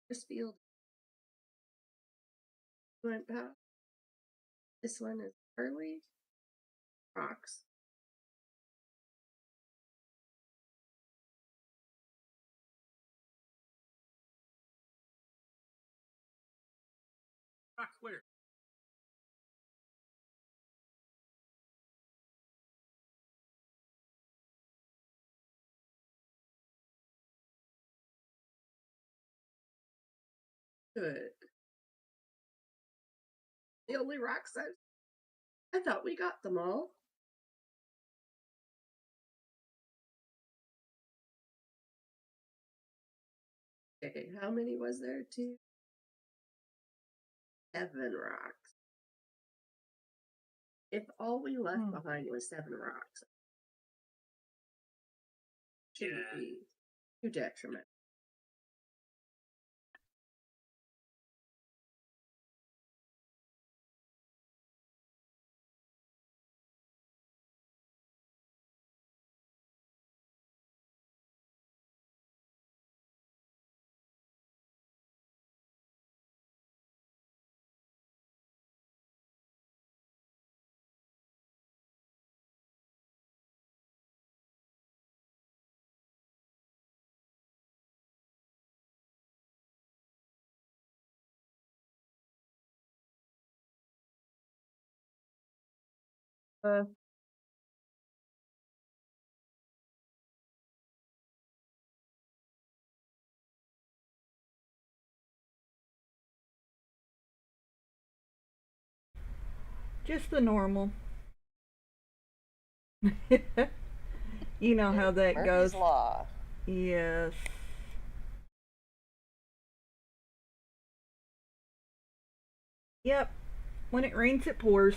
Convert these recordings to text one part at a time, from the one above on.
This field went past. This one is early rocks. Rocks where? Good. The only rocks I thought we got them all. Okay, how many was there? 2, 7 rocks. If all we left behind was 7 rocks, shouldn't be too detrimental. Just the normal. You know how that Murphy's goes. Law. Yes. Yep. When it rains, it pours.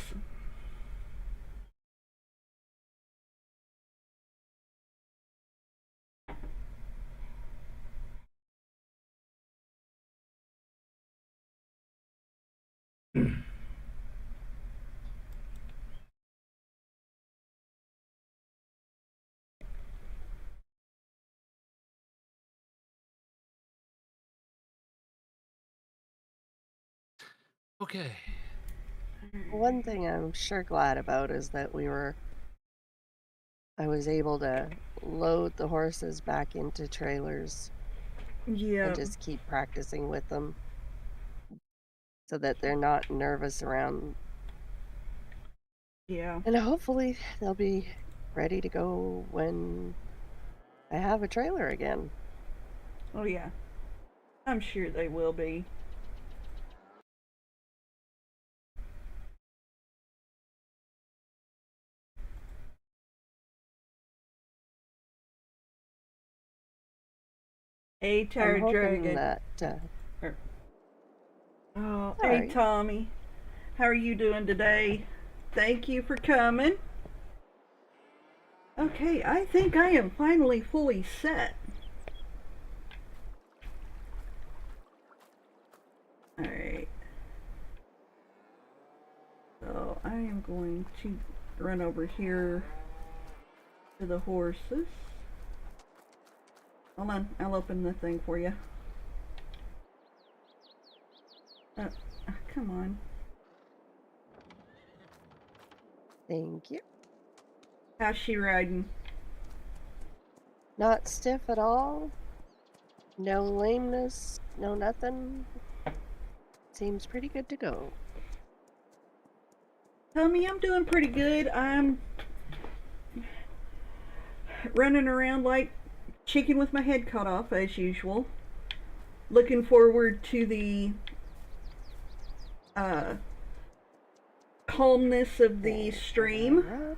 Okay. One thing I'm sure glad about is that I was able to load the horses back into trailers Yeah. and just keep practicing with them so that they're not nervous around. Yeah. And hopefully they'll be ready to go when I have a trailer again. Oh, yeah. I'm sure they will be. Hey, Tired Dragon. That, oh, sorry. hey, Tommy. How are you doing today? Thank you for coming. Okay, I think I am finally fully set. Alright. So I am going to run over here to the horses. Hold on, I'll open the thing for you. Come on. Thank you. How's she riding? Not stiff at all. No lameness, no nothing. Seems pretty good to go. Tommy, I'm doing pretty good. I'm running around like chicken with my head cut off as usual. Looking forward to the calmness of the stream.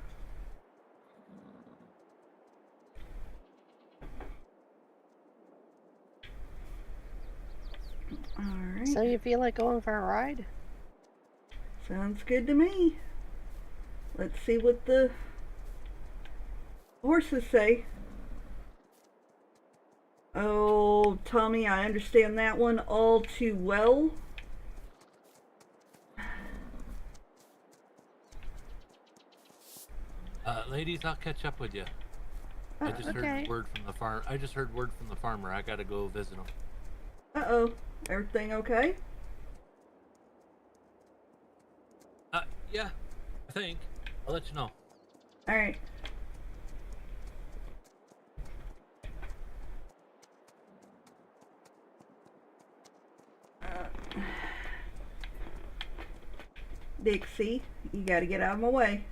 Alright. So you feel like going for a ride? Sounds good to me. Let's see what the horses say. Oh, Tommy, I understand that one all too well. Ladies, I'll catch up with you. I just heard word from the farm. I just heard word from the farmer. I gotta go visit him. Uh-oh. Everything okay? Yeah, I think. I'll let you know. Alright. Dixie, you gotta get out of my way.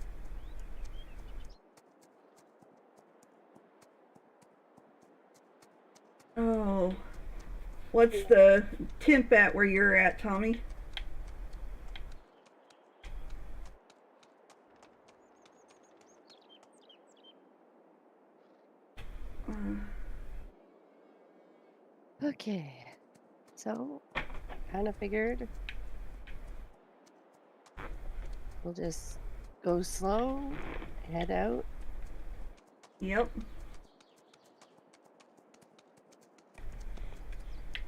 Oh. What's the temp at where you're at, Tommy? Okay. So, kind of figured we'll just go slow, head out. Yep.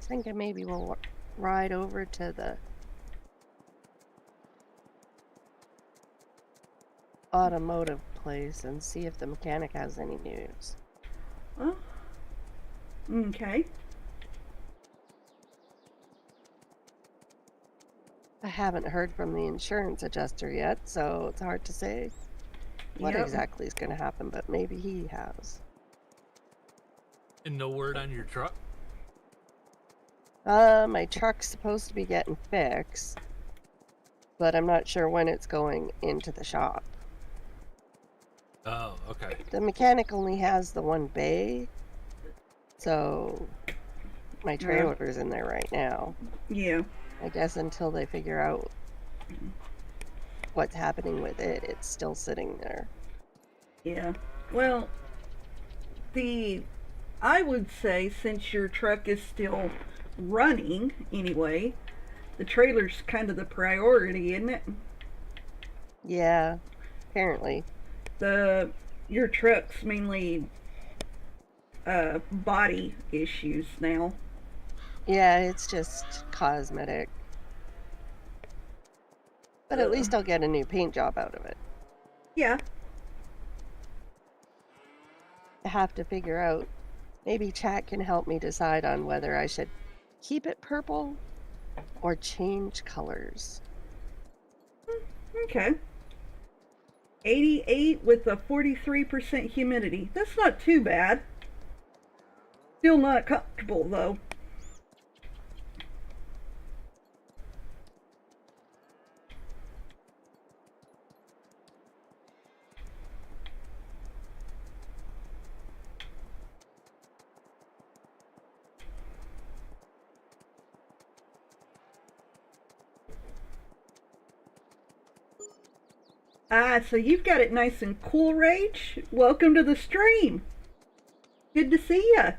Thinking maybe we'll ride over to the automotive place and see if the mechanic has any news. Oh. Okay. I haven't heard from the insurance adjuster yet, so it's hard to say what Yep. exactly is going to happen, but maybe he has. And no word on your truck? My truck's supposed to be getting fixed, but I'm not sure when it's going into the shop. Oh, okay. The mechanic only has the one bay, so my trailer's in there right now. Yeah. I guess until they figure out what's happening with it, it's still sitting there. Yeah. Well, I would say since your truck is still running anyway, the trailer's kind of the priority, isn't it? Yeah, apparently. Your truck's mainly body issues now. Yeah, it's just cosmetic. But at least I'll get a new paint job out of it. Yeah. I have to figure out, maybe chat can help me decide on whether I should keep it purple or change colors. Okay. 88 with a 43% humidity. That's not too bad. Still not comfortable though. So you've got it nice and cool, Rage. Welcome to the stream. Good to see ya.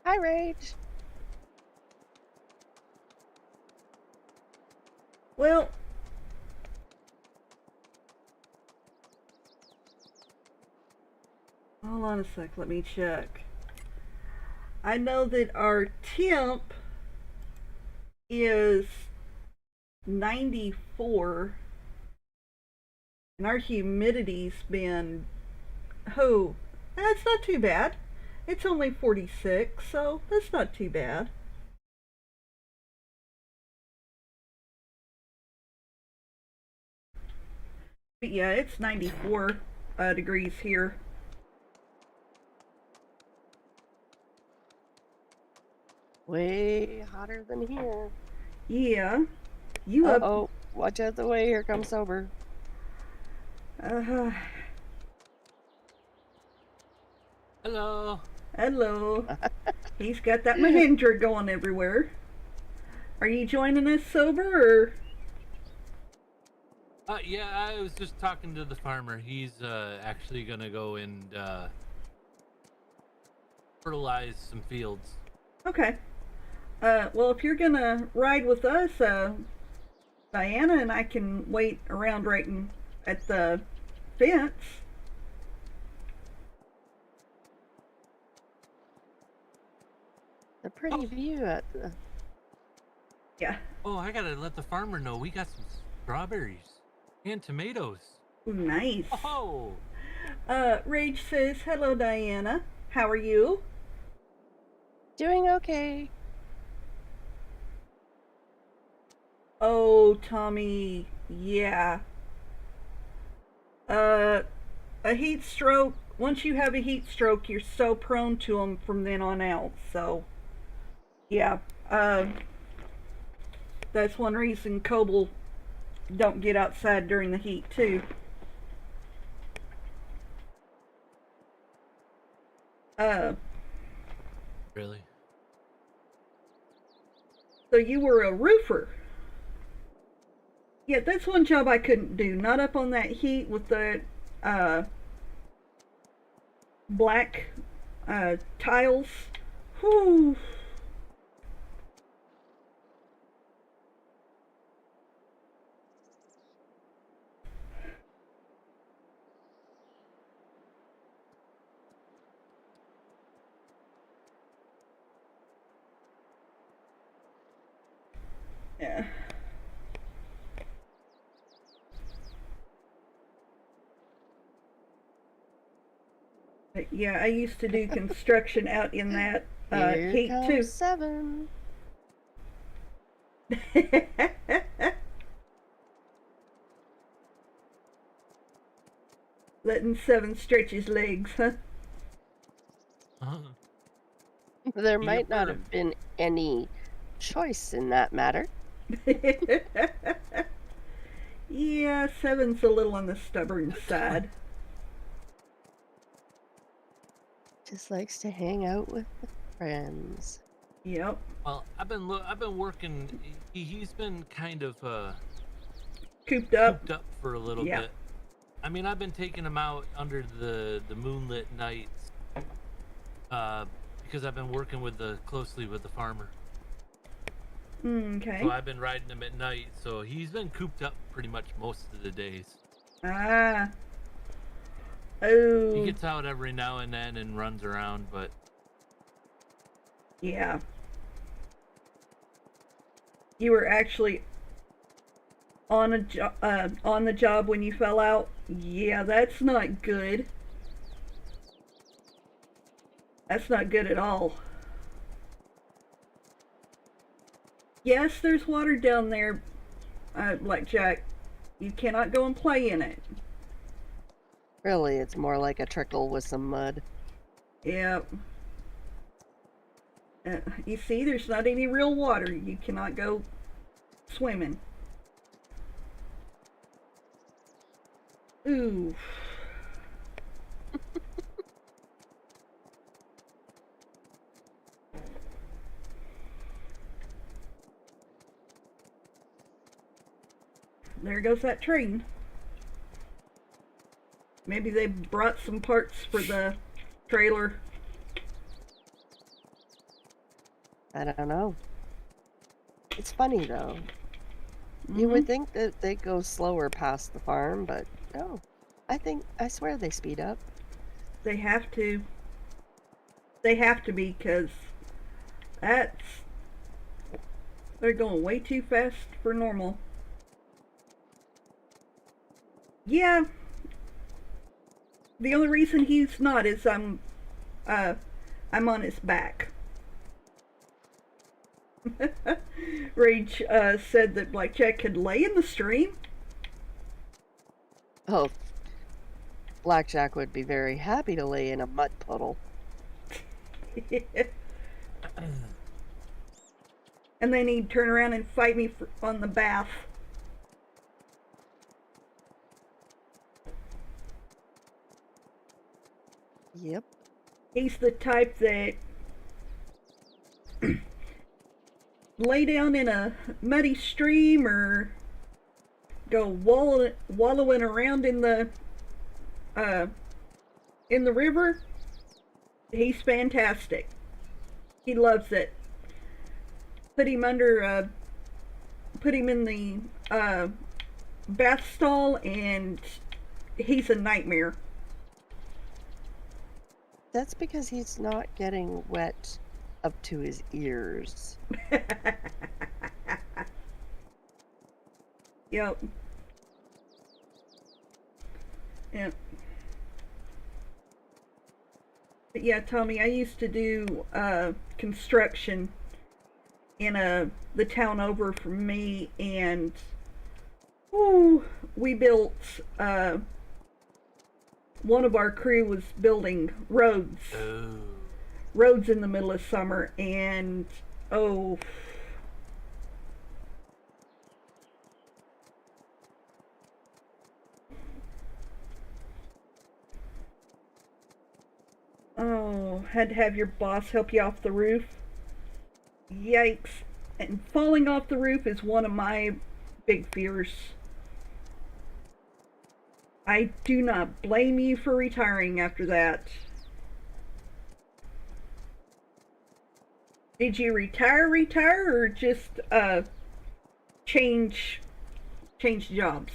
Hi, Rage. Well, hold on a sec, let me check. I know that our temp is 94 and our humidity's been, oh, that's not too bad. It's only 46, so that's not too bad. But yeah, it's 94 degrees here. Way hotter than here. Yeah. You up? Uh-oh, watch out the way, here comes Sober. Hello. Hello. He's got that Mahindra going everywhere. Are you joining us sober or? Yeah, I was just talking to the farmer. He's actually gonna go and fertilize some fields. Okay. Well, if you're gonna ride with us, Diana and I can wait around right at the fence. A pretty view at the... Yeah. Oh, I gotta let the farmer know we got some strawberries and tomatoes. Nice. Oh. Rage says, hello, Diana. How are you? Doing okay. Oh, Tommy, yeah. Uh, a heat stroke. Once you have a heat stroke, you're so prone to them from then on out. So, yeah. Uh, that's one reason Coble don't get outside during the heat too. Uh, Really? so you were a roofer. Yeah, that's one job I couldn't do. Not up on that heat with the uh, black tiles. Whew. Yeah. But yeah, I used to do construction out in that Here heat comes too. 7. Letting 7 stretch his legs, huh? Uh-huh. There might not Yipper. have been any choice in that matter. Yeah, 7's a little on the stubborn side. Just likes to hang out with the friends. Yep. Well, I've been working. He's been kind of Cooped up. cooped up for a little Yeah. bit. I mean, I've been taking him out under the moonlit nights, because I've been working closely with the farmer. Okay. So I've been riding him at night. So he's been cooped up pretty much most of the days. Ah. He Oh. gets out every now and then and runs around, but Yeah. You were actually on on the job when you fell out. Yeah, that's not good. That's not good at all. Yes, there's water down there, Blackjack. You cannot go and play in it. Really, it's more like a trickle with some mud. Yep. You see, there's not any real water. You cannot go swimming. Ooh. There goes that train. Maybe they brought some parts for the trailer. I don't know. It's funny though. You would think that they go slower past the farm, but no. I swear they speed up. They have to. They have to be, because they're going way too fast for normal. Yeah. The only reason he's not is I'm on his back. Rage said that Blackjack could lay in the stream. Oh, Blackjack would be very happy to lay in a mud puddle. And then he'd turn around and fight me on the bath. Yep. He's the type that lay down in a muddy stream or go wallowing around in the river. He's fantastic. He loves it. Put him in the bath stall, and he's a nightmare. That's because he's not getting wet up to his ears. Yep. Yep. But yeah, Tommy, I used to do construction, in the town over from me, and ooh, we built one of our crew was building Oh. roads in the middle of summer, and oh, had to have your boss help you off the roof. Yikes. And falling off the roof is one of my big fears. I do not blame you for retiring after that. Did you retire, or just change jobs?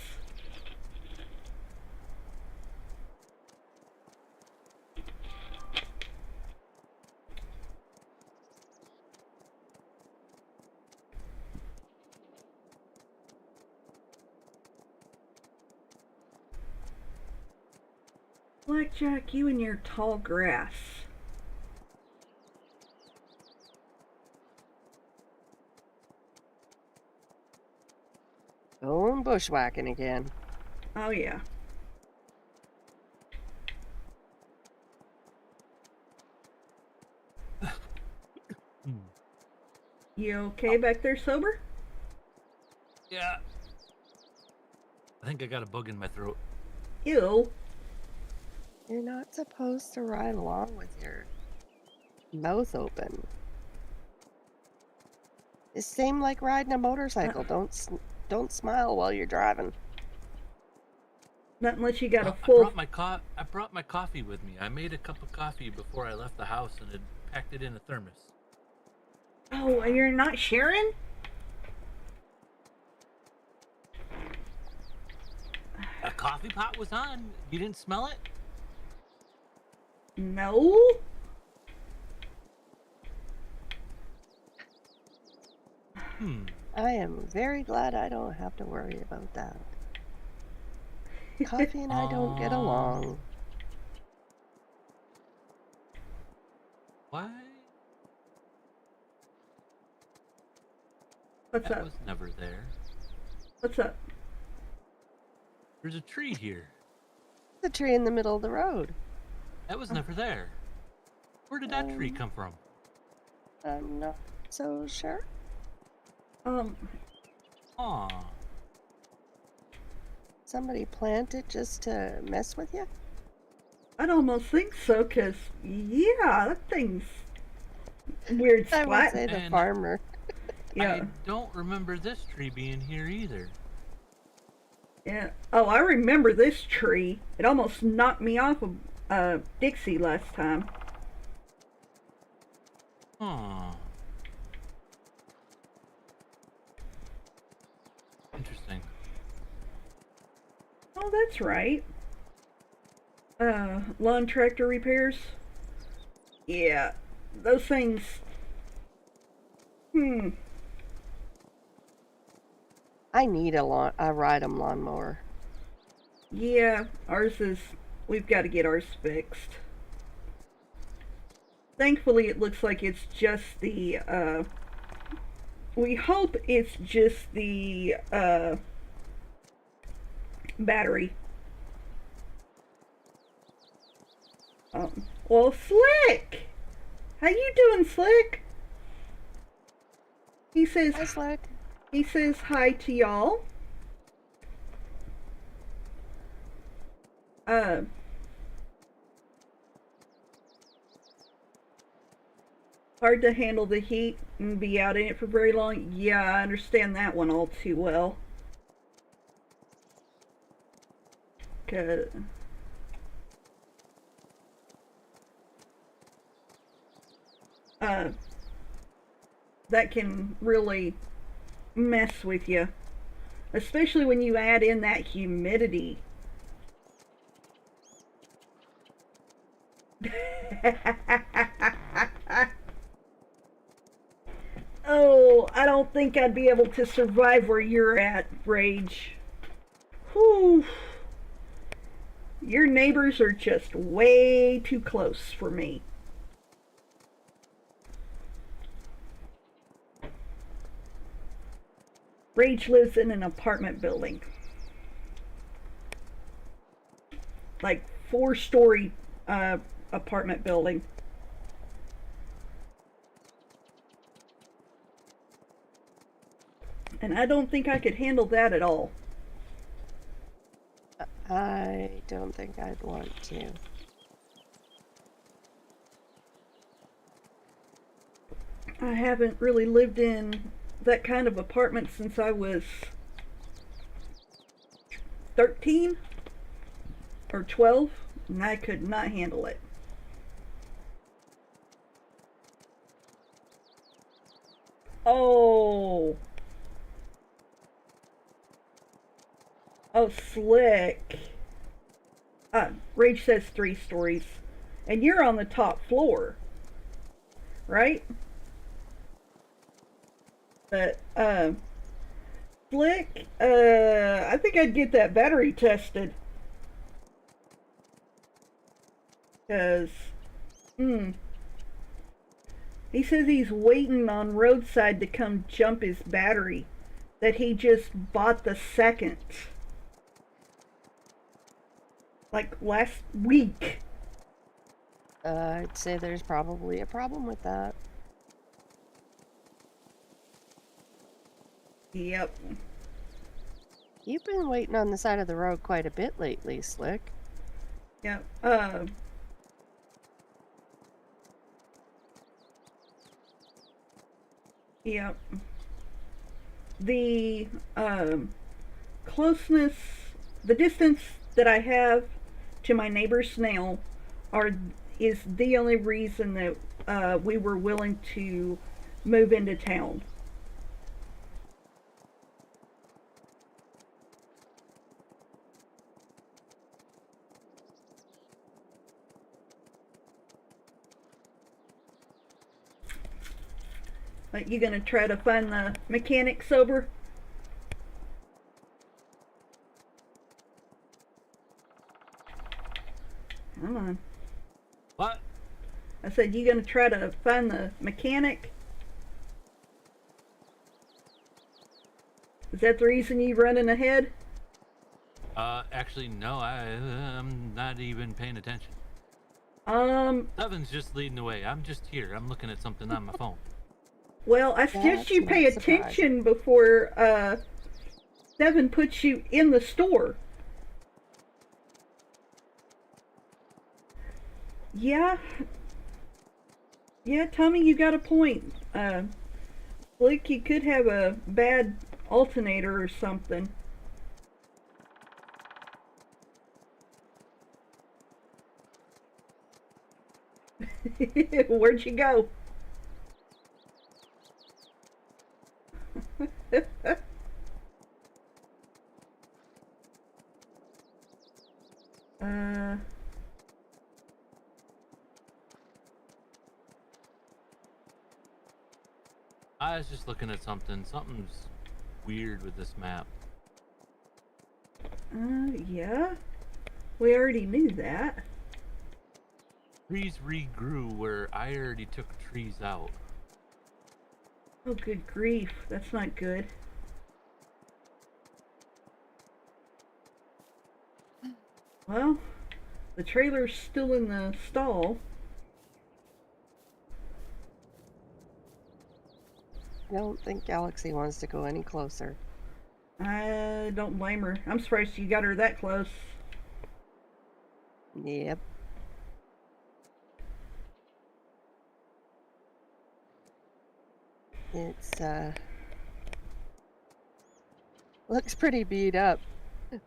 Blackjack, you and your tall grass. Going bushwhacking again. Oh yeah. You okay back there, sober? Yeah. I think I got a bug in my throat. Ew. You're not supposed to ride along with your mouth open. It's same like riding a motorcycle. Don't smile while you're driving. Not unless you got a I full. brought my coffee with me. I made a cup of coffee before I left the house and had packed it in a thermos. Oh, and you're not sharing? A coffee pot was on. You didn't smell it? No. I am very glad I don't have to worry about that. Coffee and I don't get along. Why? What's That up? was never there. What's up? There's a tree here. The tree in the middle of the road. That was never there. Where did that tree come from? I'm not so sure. Aw. Somebody planted just to mess with you? I'd almost think so, 'cause yeah, that thing's weird I would spot. say the And- farmer. Yeah. I don't remember this tree being here either. Yeah. Oh, I remember this tree. It almost knocked me off of Dixie last time. Huh. Interesting. Oh, that's right. Lawn tractor repairs. Yeah, those things. I need a ride-em lawnmower. Yeah, ours is. We've got to get ours fixed. Thankfully, it looks like it's just the. We hope it's just the battery. Well, Slick! How you doing, Slick? He says Hi, Slick. he says hi to y'all. Hard to handle the heat and be out in it for very long. Yeah, I understand that one all too well. 'Cause that can really mess with you, especially when you add in that humidity. Oh, I don't think I'd be able to survive where you're at, Rage. Whew. Your neighbors are just way too close for me. Rage lives in an apartment building. Like 4-story apartment building. And I don't think I could handle that at all. I don't think I'd want to. I haven't really lived in that kind of apartment since I was 13 or 12, and I could not handle it. Oh. Oh, slick. Rage says 3 stories. And you're on the top floor, right? But, Slick, I think I'd get that battery tested. Because, he says he's waiting on roadside to come jump his battery that he just bought the second. Like last week. I'd say there's probably a problem with that. Yep. You've been waiting on the side of the road quite a bit lately, Slick. Yep. Yep. The closeness, the distance that I have to my neighbor snail is the only reason that we were willing to move into town. Like, you gonna try to find the mechanic sober? Come on. What? I said, you gonna try to find the mechanic? Is that the reason you running ahead? Actually, no, I'm not even paying attention. Nothing's just leading the way. I'm just here. I'm looking at something on my phone. Well, I suggest That's you not pay surprising. attention before, Seven puts you in the store. Yeah. Yeah, Tommy, you got a point. Slick, you could have a bad alternator or something. Where'd you go? I was just looking at something. Something's weird with this map. Yeah. We already knew that. Trees regrew where I already took trees out. Oh, good grief. That's not good. Well, the trailer's still in the stall. I don't think Galaxy wants to go any closer. I don't blame her. I'm surprised you got her that close. Yep. It's, looks pretty beat up.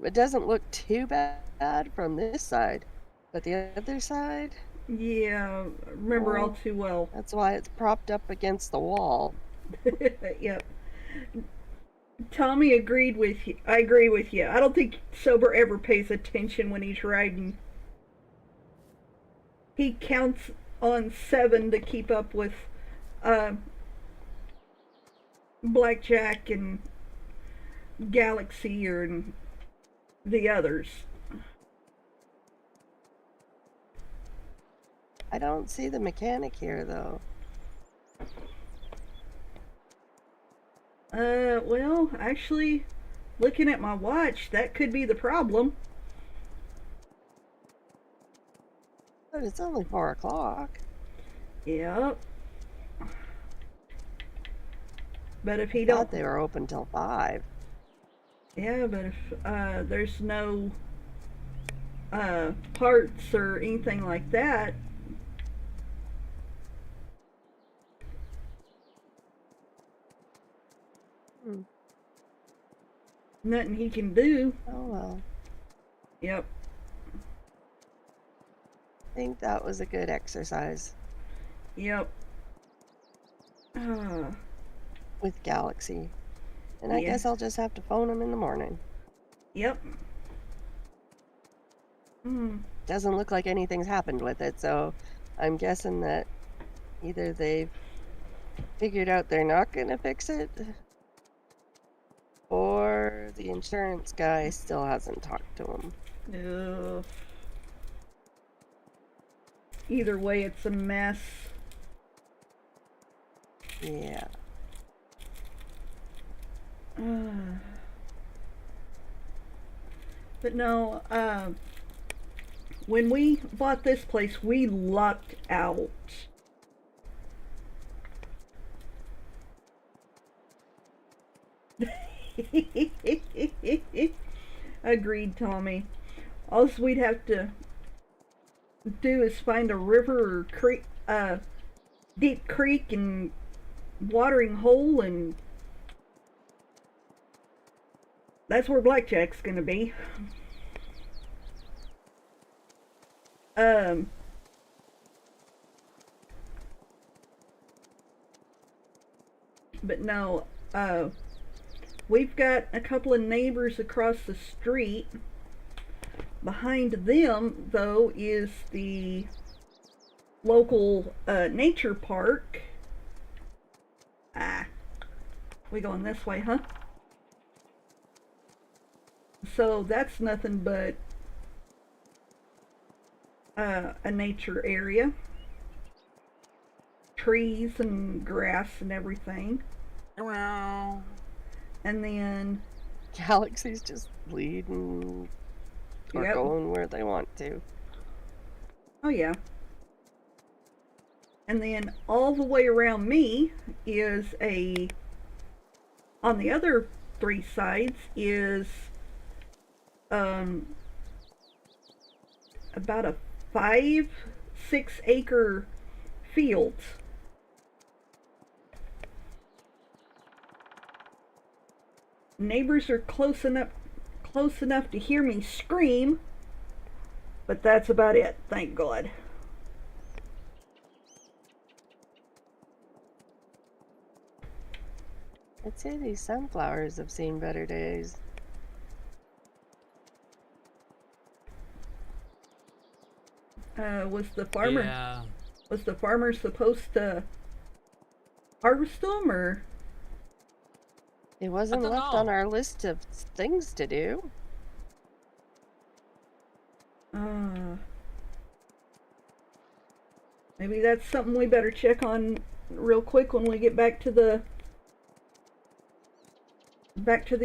It doesn't look too bad from this side. But the other side, Yeah, remember all Oh. too well. that's why it's propped up against the wall. Yep. Tommy agreed with you. I agree with you. I don't think Sober ever pays attention when he's riding. He counts on 7 to keep up with Blackjack and Galaxy and the others. I don't see the mechanic here, though. Well, actually, looking at my watch, that could be the problem. But it's only 4 o'clock. Yep. But if he I don't... thought they were open till 5. Yeah, but if there's no parts or anything like that, nothing he can do. Oh well. Yep. I think that was a good exercise. Yep. With Galaxy. And I Yeah. guess I'll just have to phone him in the morning. Yep. Doesn't look like anything's happened with it, so I'm guessing that either they've figured out they're not going to fix it, or the insurance guy still hasn't talked to him. Ugh. Either way, it's a mess. Yeah. But no, when we bought this place, we lucked out. Agreed, Tommy. All we'd have to do is find a river or creek, deep creek and watering hole, and that's where Blackjack's gonna be. But no, we've got a couple of neighbors across the street. Behind them, though, is the local nature park. We going this way, huh? So that's nothing but a nature area. Trees and grass and everything. And then Galaxy's just leading or Yep. going where they want to. Oh yeah. And then all the way around me is on the other 3 sides is about a 5-6 acre field. Neighbors are close enough to hear me scream, but that's about it, thank God. I'd say these sunflowers have seen better days. Was the farmer Yeah. supposed to harvest them, or? It wasn't don't left know. on our list of things to do. Maybe that's something we better check on real quick when we get back to the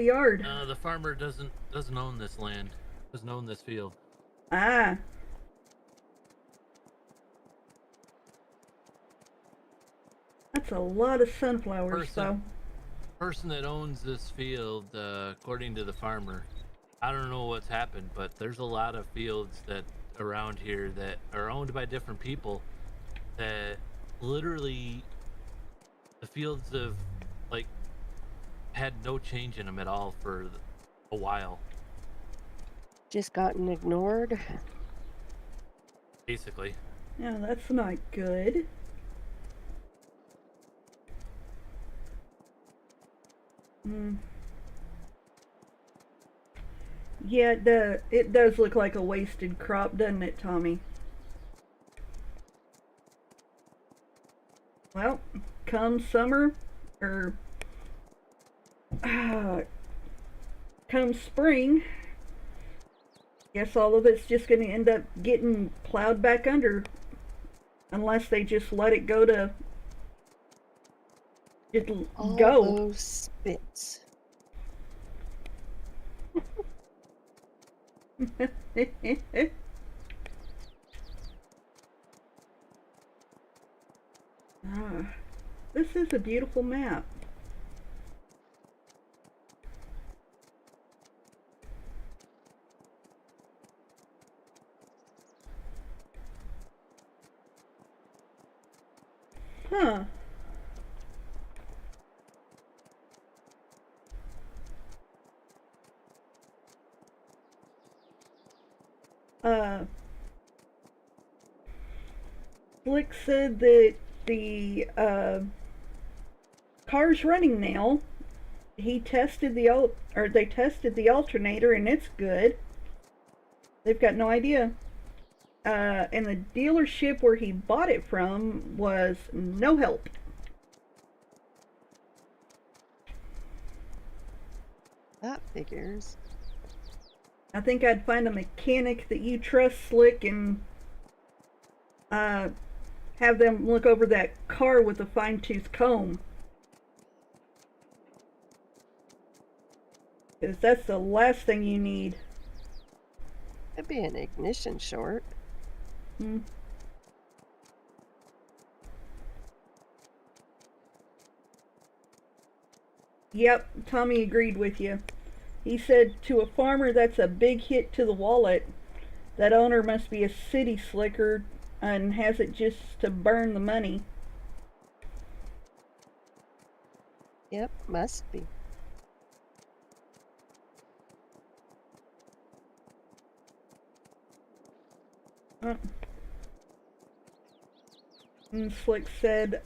yard. The farmer doesn't own this land. Doesn't own this field. That's a lot of sunflowers, though. Person that owns this field, according to the farmer, I don't know what's happened, but there's a lot of fields that around here that are owned by different people that literally the fields have like had no change in them at all for a while. Just gotten ignored. Basically. Yeah, that's not good. Yeah, it does look like a wasted crop, doesn't it, Tommy? Well, come summer, or come spring, guess all of it's just going to end up getting plowed back under, unless they just let it go to Just All go. those spits. Ah, this is a beautiful map. Huh. Uh, Slick said that the car's running now. He tested the they tested the alternator and it's good. They've got no idea. And the dealership where he bought it from was no help. That figures. I think I'd find a mechanic that you trust, Slick, and have them look over that car with a fine-tooth comb. Because that's the last thing you need. Could be an ignition short. Hmm. Yep, Tommy agreed with you. He said to a farmer that's a big hit to the wallet. That owner must be a city slicker and has it just to burn the money. Yep, must be. And Slick said,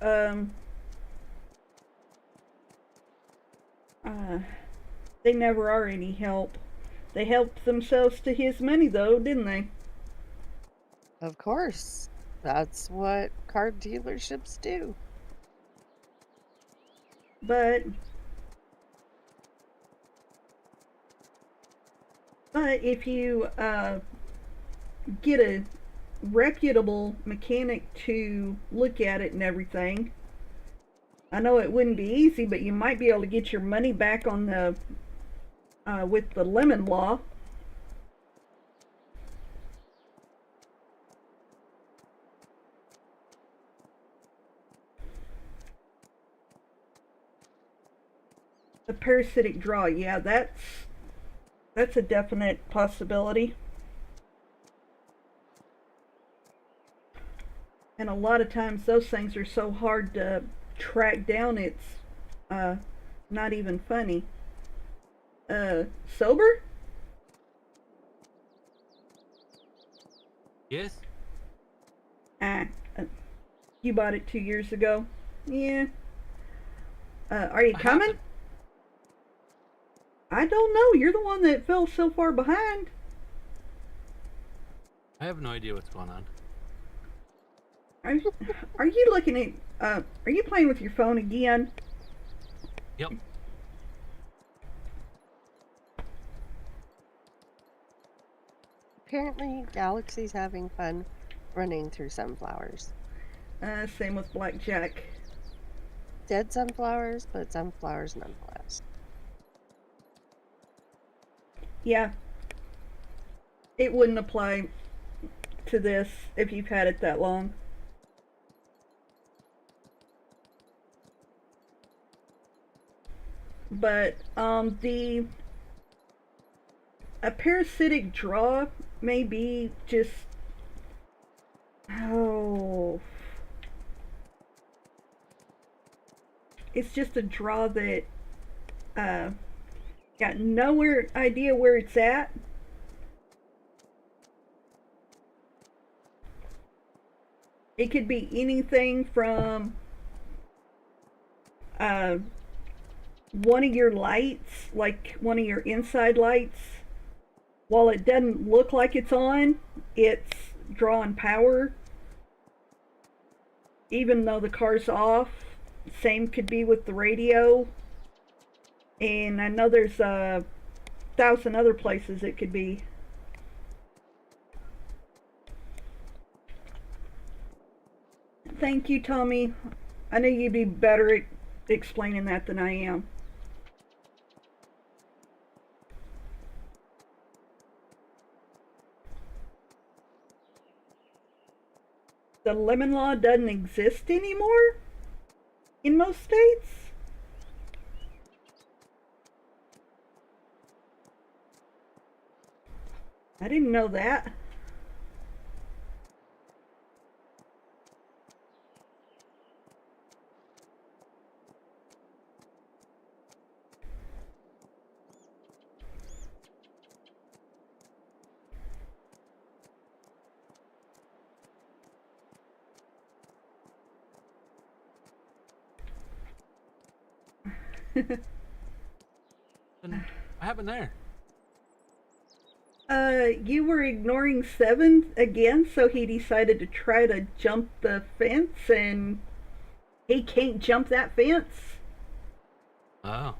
they never are any help. They helped themselves to his money, though, didn't they? Of course. That's what car dealerships do. But if you get a reputable mechanic to look at it and everything, I know it wouldn't be easy, but you might be able to get your money back on the with the lemon law. The parasitic draw, yeah, that's a definite possibility. And a lot of times those things are so hard to track down, it's not even funny. Sober? Yes? Ah, you bought it 2 years ago. Yeah. Are you I coming? haven't. I don't know. You're the one that fell so far behind. I have no idea what's going on. Are you looking at? Are you playing with your phone again? Yep. Apparently, Galaxy's having fun running through sunflowers. Same with Blackjack. Dead sunflowers, but sunflowers nonetheless. Yeah. It wouldn't apply to this if you've had it that long. But a parasitic draw may be just it's just a draw that got nowhere idea where it's at. It could be anything from one of your lights, like one of your inside lights, while it doesn't look like it's on, it's drawing power even though the car's off. Same could be with the radio, and I know there's 1,000 other places it could be. Thank you, Tommy. I knew you'd be better at explaining that than I am. The lemon law doesn't exist anymore in most states? I didn't know that. And what happened there? You were ignoring Seven again, so he decided to try to jump the fence, and he can't jump that fence. Oh.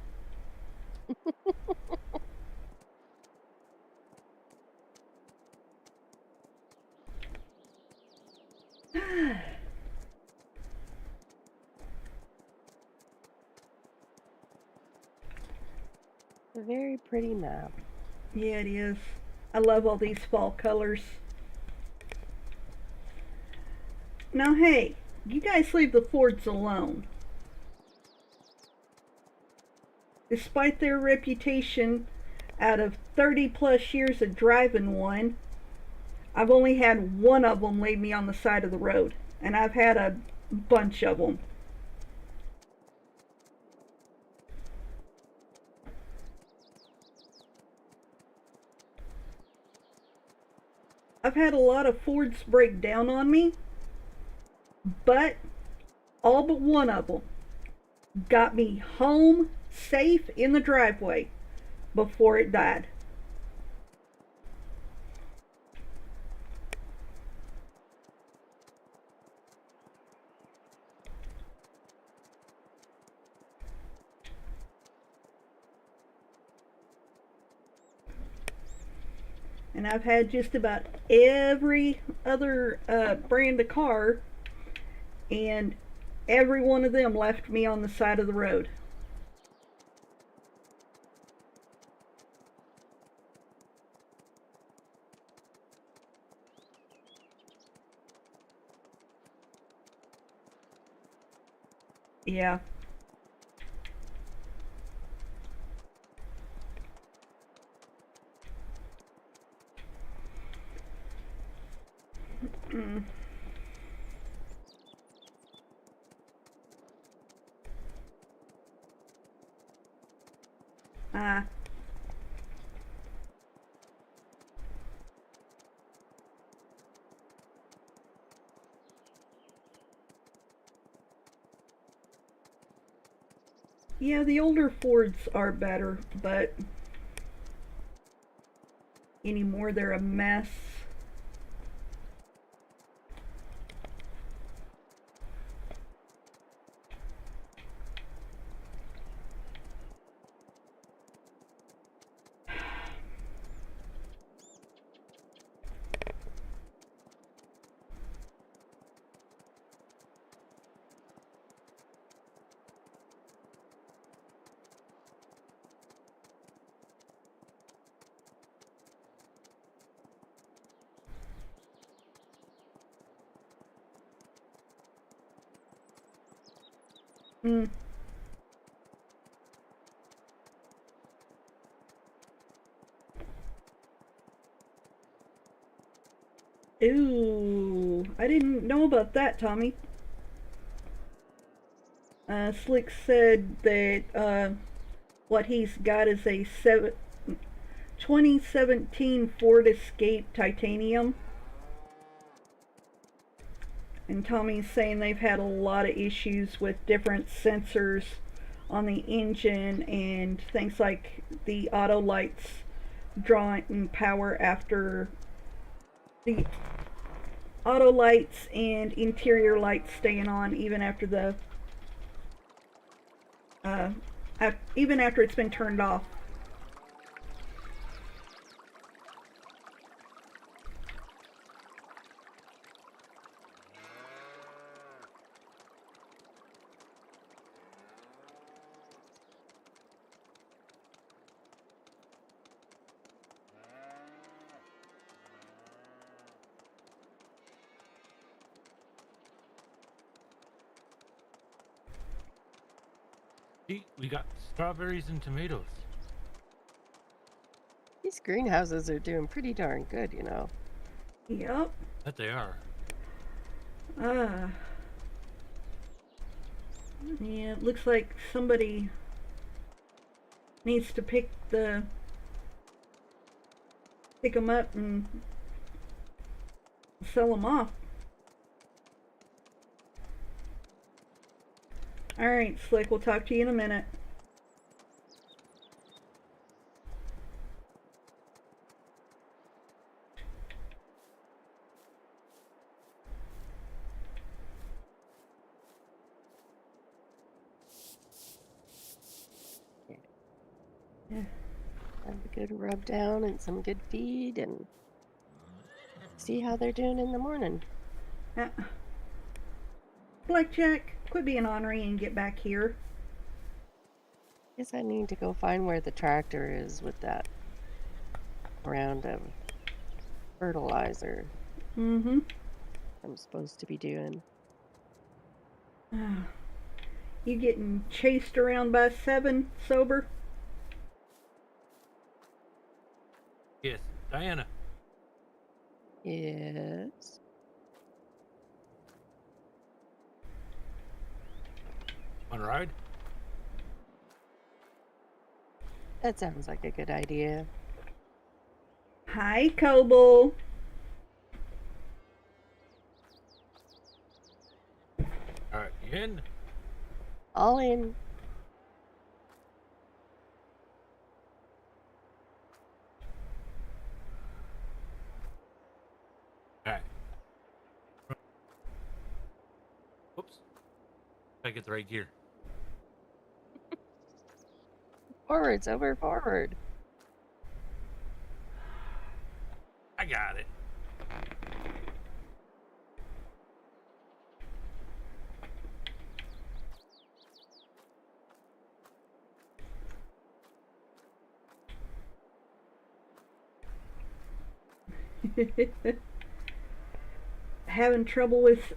A very pretty map. Yeah, it is. I love all these fall colors. Now, hey, you guys leave the Fords alone. Despite their reputation, out of 30 plus years of driving one, I've only had one of them leave me on the side of the road, and I've had a bunch of them. I've had a lot of Fords break down on me, but all but one of them got me home safe in the driveway before it died. And I've had just about every other brand of car, and every one of them left me on the side of the road. Yeah. Mm. Ah. Yeah, the older Fords are better, but anymore they're a mess. Mm. Ooh, I didn't know about that, Tommy. Slick said that what he's got is a 2017 Ford Escape Titanium. And Tommy's saying they've had a lot of issues with different sensors on the engine and things like the auto lights drawing power after the auto lights and interior lights staying on even after the even after it's been turned off. See, we got strawberries and tomatoes. These greenhouses are doing pretty darn good, you know. Yep. Bet they are. Yeah, it looks like somebody needs to pick them up and sell them off. Alright, Slick, we'll talk to you in a minute. Yeah. Have a good rub down and some good feed and see how they're doing in the morning. Yeah. Blackjack, quit being ornery and get back here. Guess I need to go find where the tractor is with that round of fertilizer Mm-hmm. I'm supposed to be doing. You getting chased around by 7 sober? Yes, Diana. Yes. Want to ride? That sounds like a good idea. Hi, Coble. All right, you in? All in. All right. Whoops. Gotta get the right gear. Forward, sober, forward. I got it. Having trouble with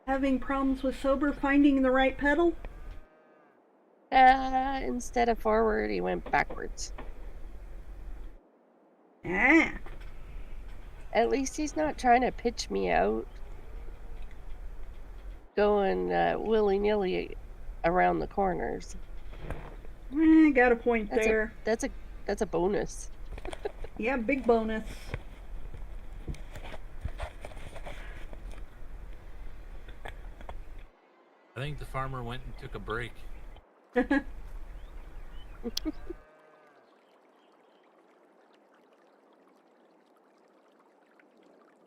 having problems with sober finding the right pedal? Instead of forward, he went backwards. Ah. At least he's not trying to pitch me out, going willy-nilly around the corners. Got a point there. That's a bonus. Yeah, big bonus. I think the farmer went and took a break. Well,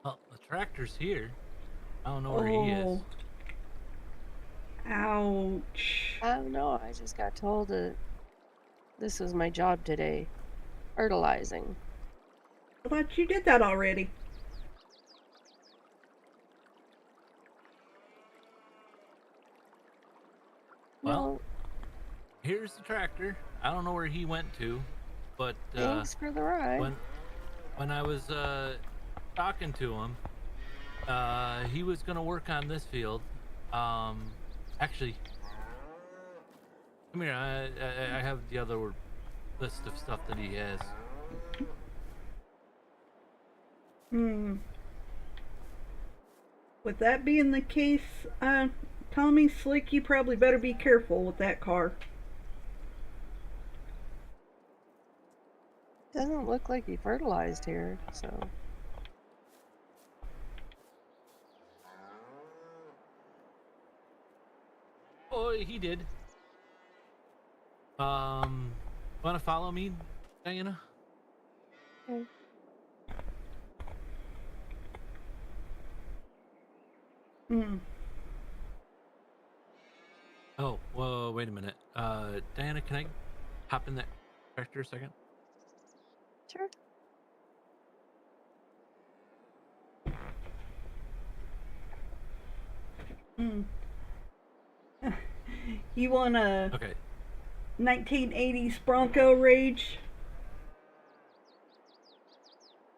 the tractor's here. I don't know where he is. Ouch. I don't know. I just got told that this was my job today. Fertilizing. I thought you did that already. Well, here's the tractor. I don't know where he went to, but thanks for the ride. When I was talking to him, he was gonna work on this field. Actually, come here. I have the other list of stuff that he has. With that being the case, Tommy Slick, you probably better be careful with that car. Doesn't look like he fertilized here, so. Oh, he did. Wanna follow me, Diana? Okay. Oh, whoa, wait a minute. Diana, can I hop in that tractor a second? Sure. You want a Okay. 1980s Bronco Rage?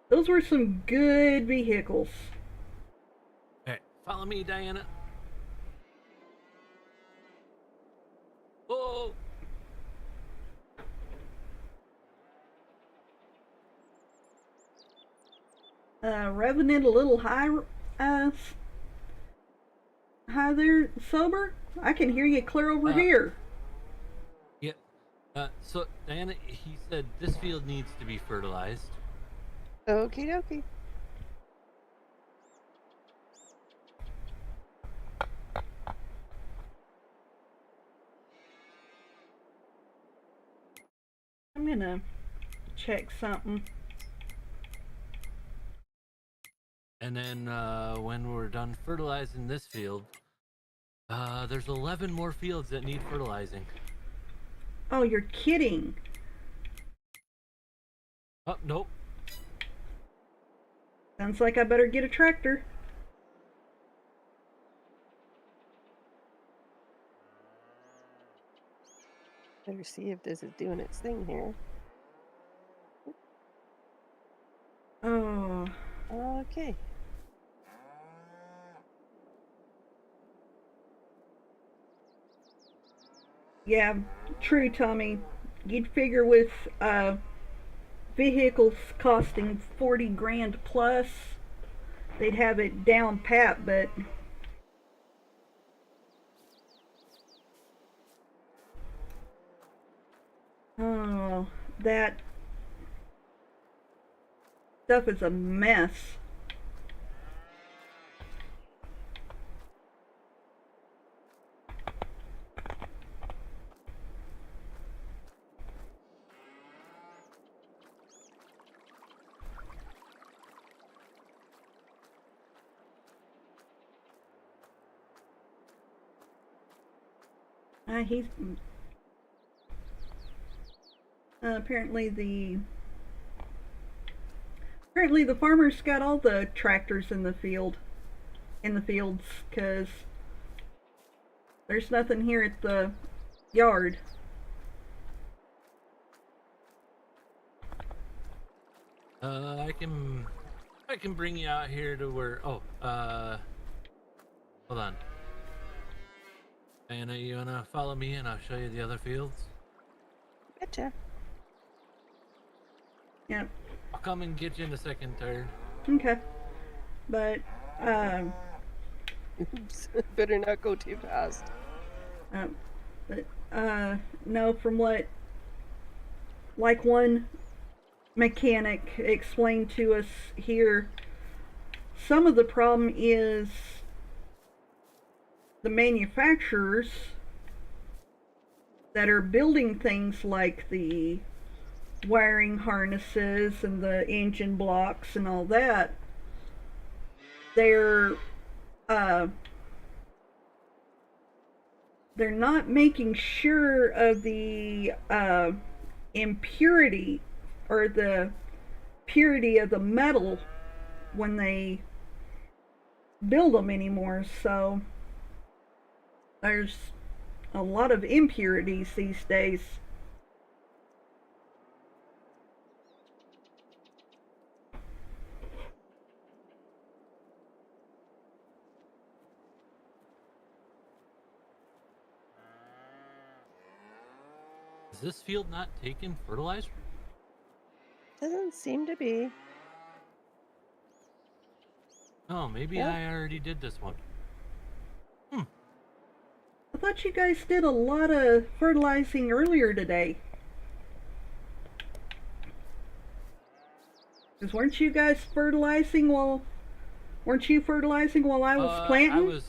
Those were some good vehicles. Okay, Follow me, Diana. Whoa! Revving it a little high, hi there, Sober. I can hear you clear over here. Yeah. So Diana, he said this field needs to be fertilized. Okie dokie. I'm gonna check something. And then when we're done fertilizing this field, there's 11 more fields that need fertilizing. Oh, you're kidding. Oh, nope. Sounds like I better get a tractor. Better see if this is doing its thing here. Oh. Okay. Yeah, true, Tommy. You'd figure with vehicles costing 40 grand plus, they'd have it down pat, but oh, that stuff is a mess. He's apparently the farmer's got all the tractors in the fields, because there's nothing here at the yard. I can bring you out here to where. Oh, hold on. Diana, you wanna follow me and I'll show you the other fields? Gotcha. Yeah. I'll come and get you in a second, third. Okay. But Oops. Better not go too fast. no, from what like one mechanic explained to us here, some of the problem is the manufacturers that are building things like the wiring harnesses and the engine blocks and all that, they're not making sure of the impurity or the purity of the metal when they build them anymore. So there's a lot of impurities these days. Is this field not taking fertilizer? Doesn't seem to be. Oh, maybe Yep. I already did this one. I thought you guys did a lot of fertilizing earlier today. Because weren't you fertilizing while I was planting?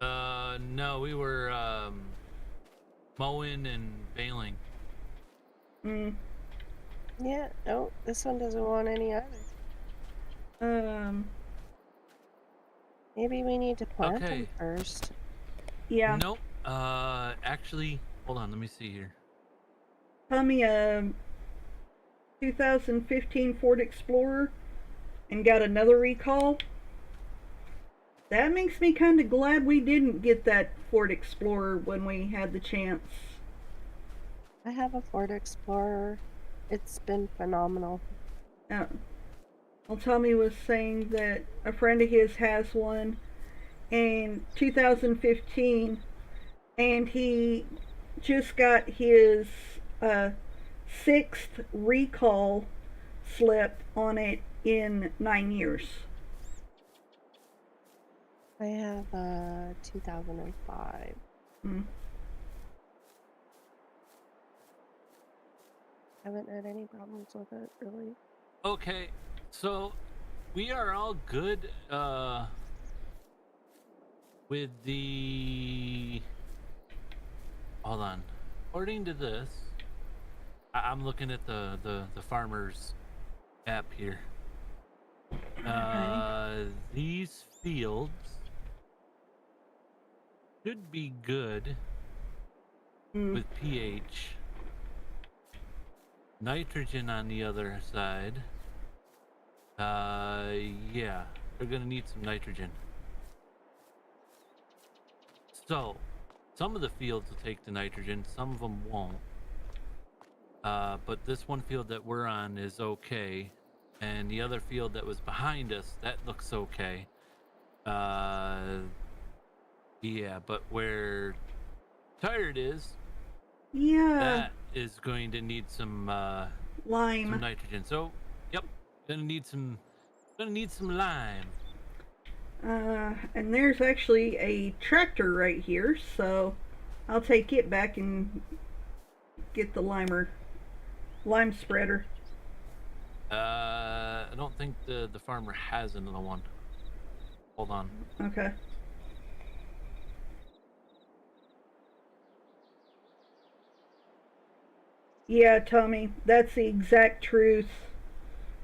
No, we were mowing and baling. Yeah, no, this one doesn't want any either. Maybe we need to plant them first. Yeah. Nope. Actually, hold on. Let me see here. Tommy, 2015 Ford Explorer and got another recall. That makes me kind of glad we didn't get that Ford Explorer when we had the chance. I have a Ford Explorer. It's been phenomenal. Well, Tommy was saying that a friend of his has one in 2015, and he just got his uh, sixth recall slip on it in 9 years. I have 2005. Mm. Haven't had any problems with it, really. Okay, so we are all good with the. Hold on. According to this, I'm looking at the farmer's app here. These fields should be good with pH. Nitrogen on the other side. Yeah, they're gonna need some nitrogen. So, some of the fields will take the nitrogen, some of them won't. But this one field that we're on is okay, and the other field that was behind us, that looks okay. Yeah, but where Tired is, Yeah, that is going to need some lime. nitrogen. So, yep, gonna need some lime. And there's actually a tractor right here, so I'll take it back and get the lime spreader. I don't think the farmer has another one. Hold on. Okay. Yeah, Tommy, that's the exact truth.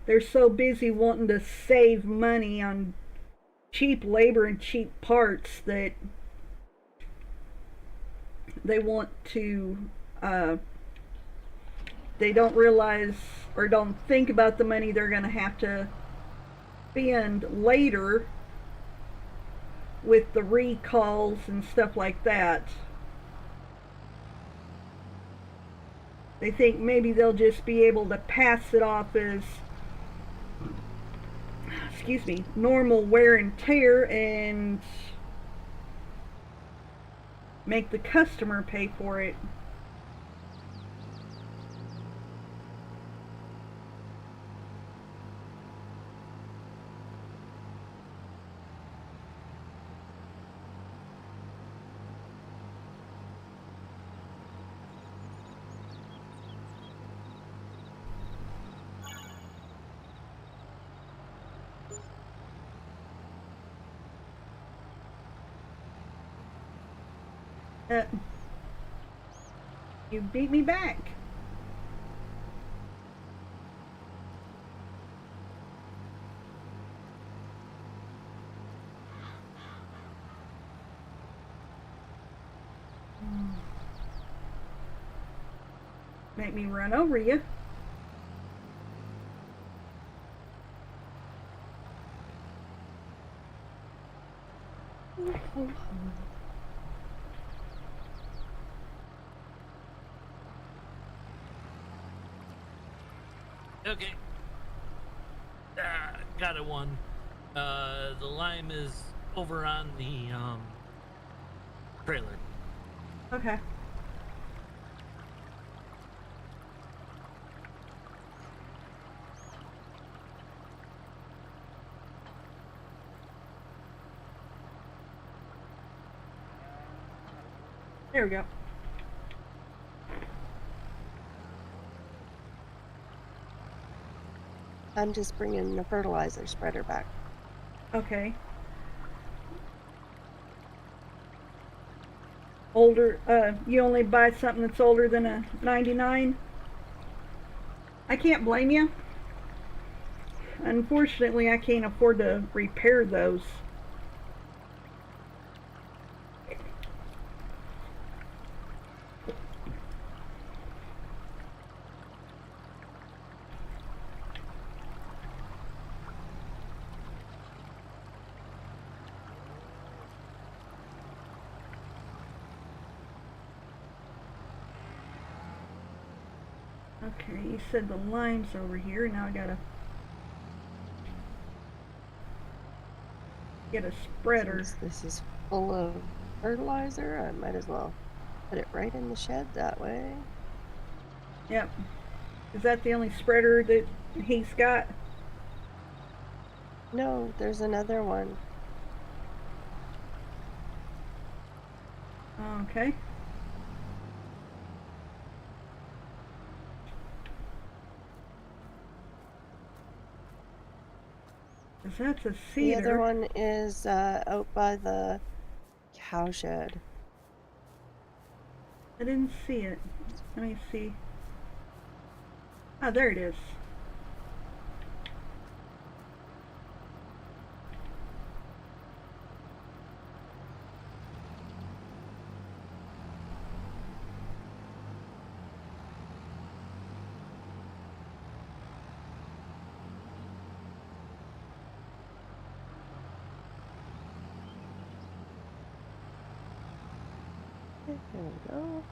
They're so busy wanting to save money on cheap labor and cheap parts that they want to they don't realize or don't think about the money they're going to have to spend later with the recalls and stuff like that. They think maybe they'll just be able to pass it off as, excuse me, normal wear and tear and make the customer pay for it. Uh, you beat me back. Make me run over you. Okay. Got it one. The lime is over on the trailer. Okay. There we go. I'm just bringing the fertilizer spreader back. Okay. Older, you only buy something that's older than a 99? I can't blame you. Unfortunately, I can't afford to repair those. Okay, you said the lime's over here. Now I gotta Get a spreader. Since this is full of fertilizer, I might as well put it right in the shed that way. Yep. Is that the only spreader that he's got? No, there's another one. Okay. Cause that's a The cedar. other one is out by the cowshed. I didn't see it. Let me see. Ah, there it is. There we go.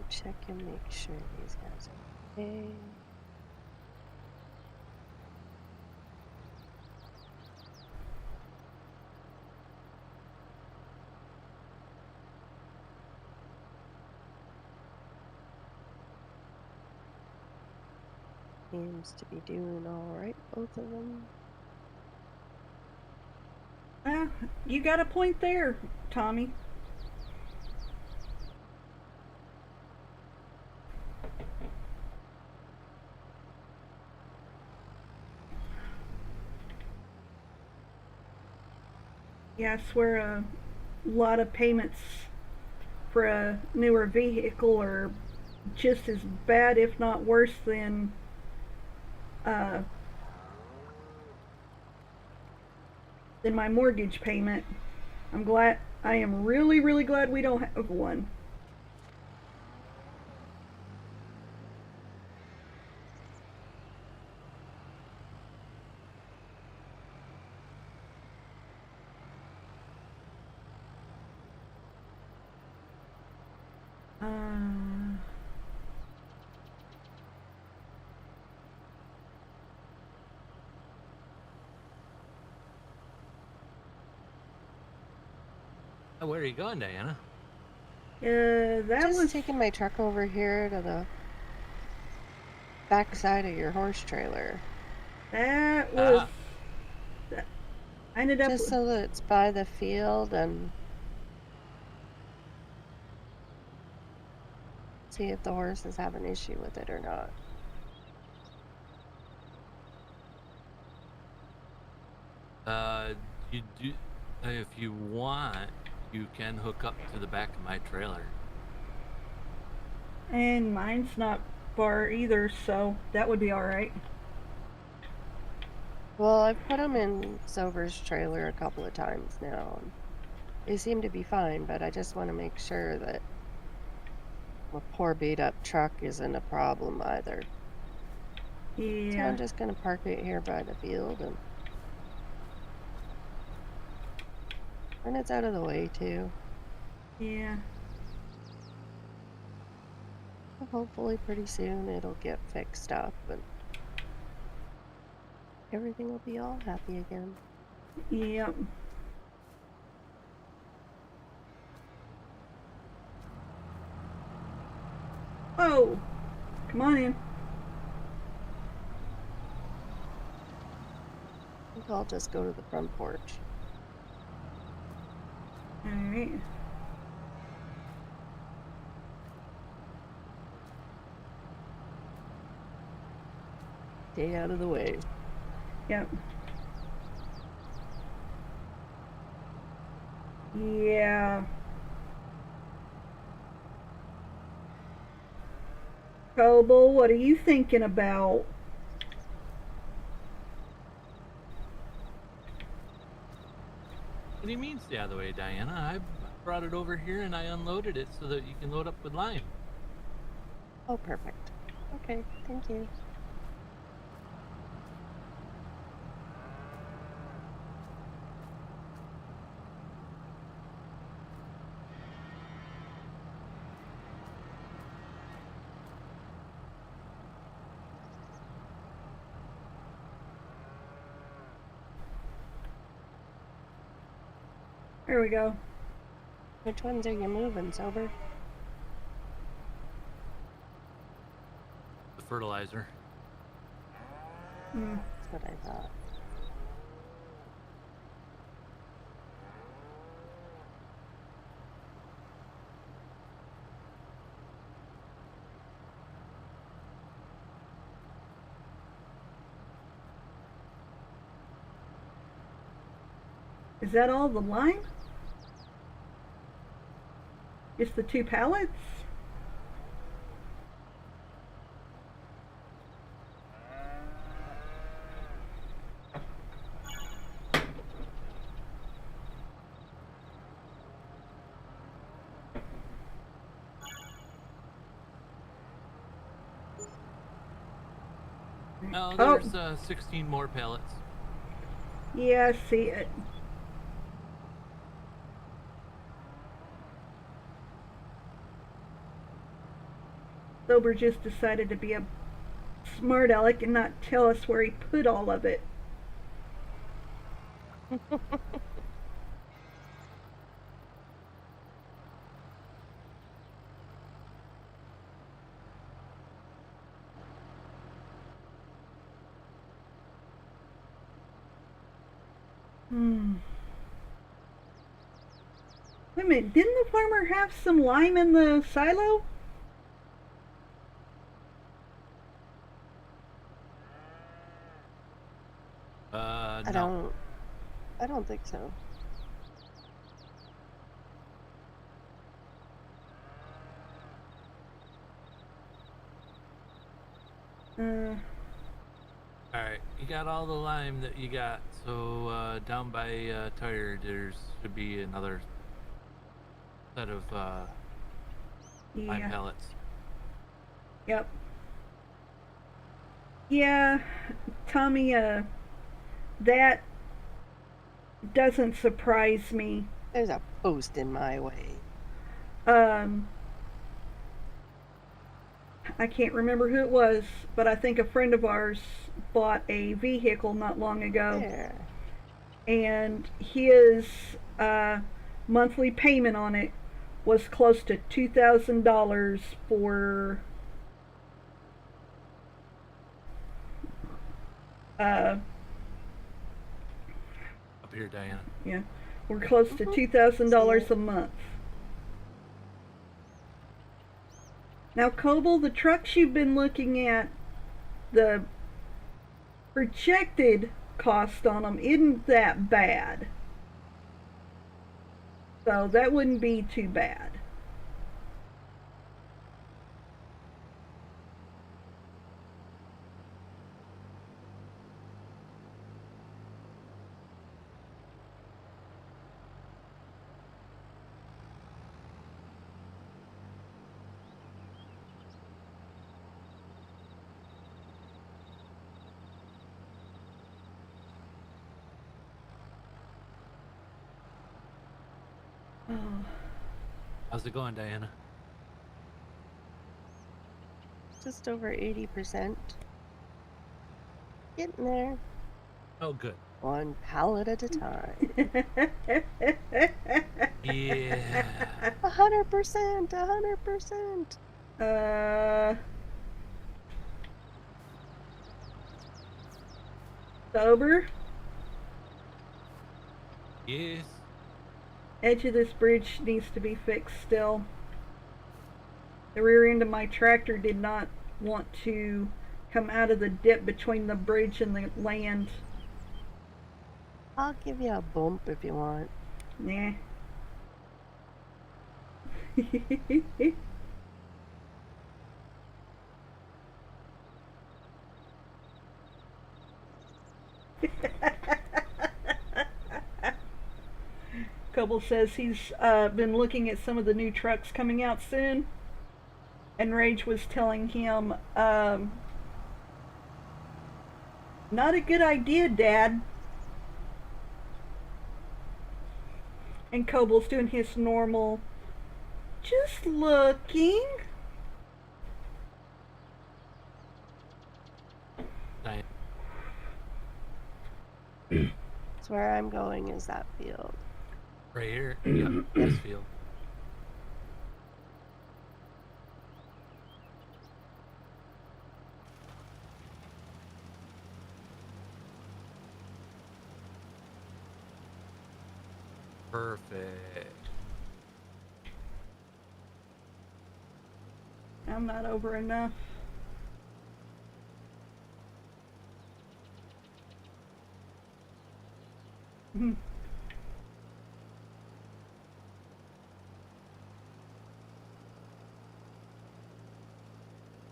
Check and make sure these guys are okay. Seems to be doing all right, both of them. You got a point there, Tommy. Yeah, I swear a lot of payments for a newer vehicle are just as bad, if not worse, uh, than my mortgage payment. I am really, really glad we don't have one. Where are you going, Diana? That Just was taking my truck over here to the back side of your horse trailer. that was. I ended up Just so that it's by the field and see if the horses have an issue with it or not. You do, if you want, you can hook up to the back of my trailer. and mine's not far either, so that would be all right. Well, I've put them in Sober's trailer a couple of times now. And they seem to be fine, but I just want to make sure that a poor beat up truck isn't a problem either. So Yeah. I'm just going to park it here by the field and it's out of the way too. Yeah. Hopefully pretty soon it'll get fixed up and everything will be all happy again. Yep. Oh, come on in. I think I'll just go to the front porch. All right. Stay out of the way. Yep. Yeah. Coble, what are you thinking about? What do you mean stay out of the way, Diana? I brought it over here and I unloaded it so that you can load up with lime. Oh, perfect. Okay, thank you. There we go. Which ones are you moving, Sober? The fertilizer. That's what I thought. Is that all the lime? Just the 2 pallets? No, Oh. there's 16 more pallets. Yeah, I see it. Sober just decided to be a smart aleck and not tell us where he put all of it. Wait a minute, didn't the farmer have some lime in the silo? No. I don't think so. Alright, you got all the lime that you got, so down by tire there should be another set of lime Yeah. pellets. Yep. Yeah, Tommy, that doesn't surprise me. There's a post in my way. I can't remember who it was, but I think a friend of ours bought a vehicle not long ago. There. And his monthly payment on it was close to $2,000 for Up here, Diana. yeah, we're close to $2,000 a month. Now, Coble, the trucks you've been looking at, the projected cost on them isn't that bad. So that wouldn't be too bad. Oh. How's it going, Diana? Just over 80%. Getting there. Oh, good. One pallet at a time. Yeah. 100%. 100%. Sober? Yes. Edge of this bridge needs to be fixed still. The rear end of my tractor did not want to come out of the dip between the bridge and the land. I'll give you a bump if you want. Nah. Coble says he's been looking at some of the new trucks coming out soon, and Rage was telling him, not a good idea, Dad. And Coble's doing his normal, just looking. Nice. That's where I'm going is that field. Right here. Yep, this field. Perfect. I'm not over enough.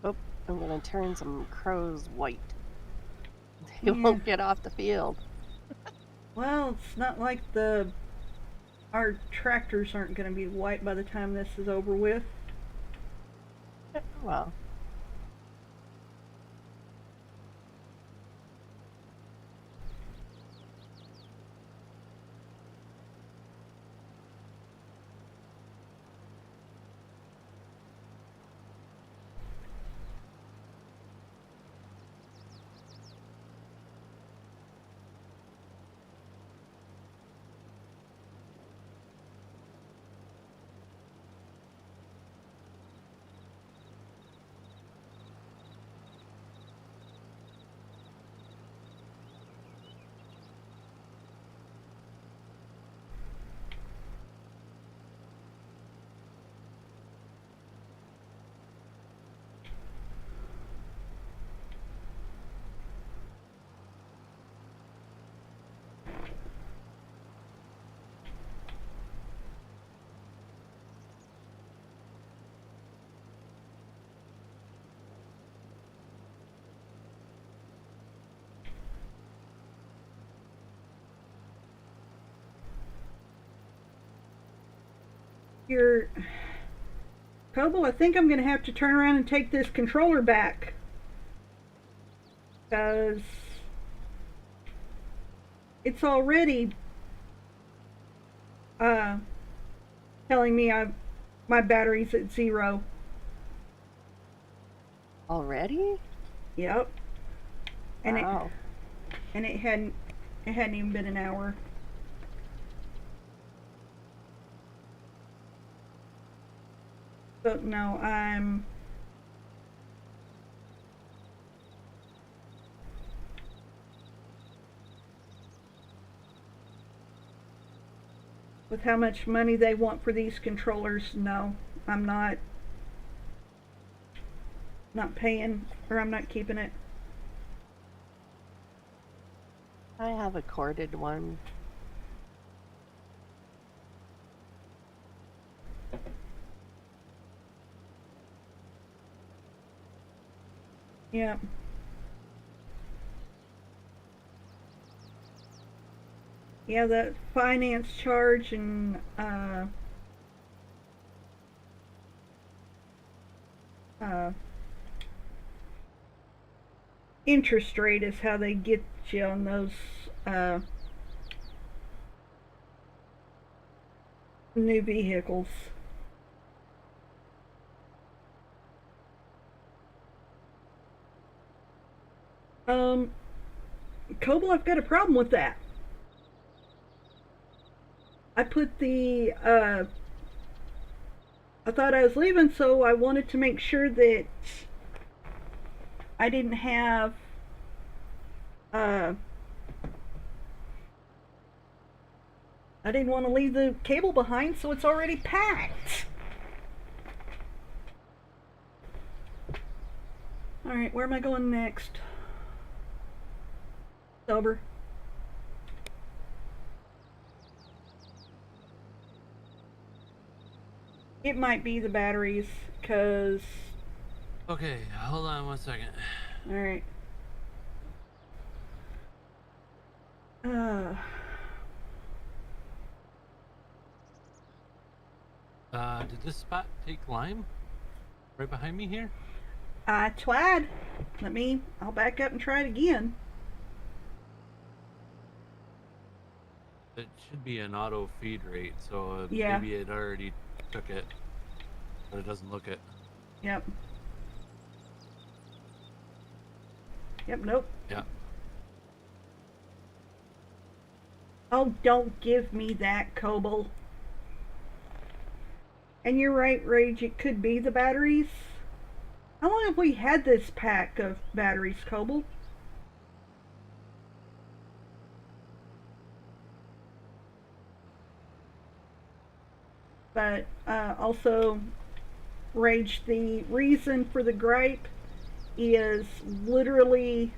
Oh, I'm gonna turn some crows white. They Yeah. won't get off the field. Well, it's not like our tractors aren't going to be white by the time this is over with. Well, Your Coble, I think I'm going to have to turn around and take this controller back. Because it's already telling me my battery's at 0. already? Yep. And Wow. it hadn't even been an hour. But no, I'm with how much money they want for these controllers, no, I'm not paying, or I'm not keeping it. I have a corded one. Yeah. Yeah, the finance charge and interest rate is how they get you on those new vehicles. Coble, I've got a problem with that. I put the I thought I was leaving, so I wanted to make sure that I didn't have I didn't want to leave the cable behind, so it's already packed. Alright, where am I going next? Sober. It might be the batteries, because... Okay, hold on 1 second. Alright. Uh, Did this spot take lime? Right behind me here? I tried. I'll back up and try it again. It should be an auto feed rate, so Yeah. maybe it already took it, but it doesn't look it. Yep. Yep, nope. Yeah. Oh, don't give me that, Koble. And you're right, Rage, it could be the batteries. How long have we had this pack of batteries, Koble? But also, Rage, the reason for the gripe is literally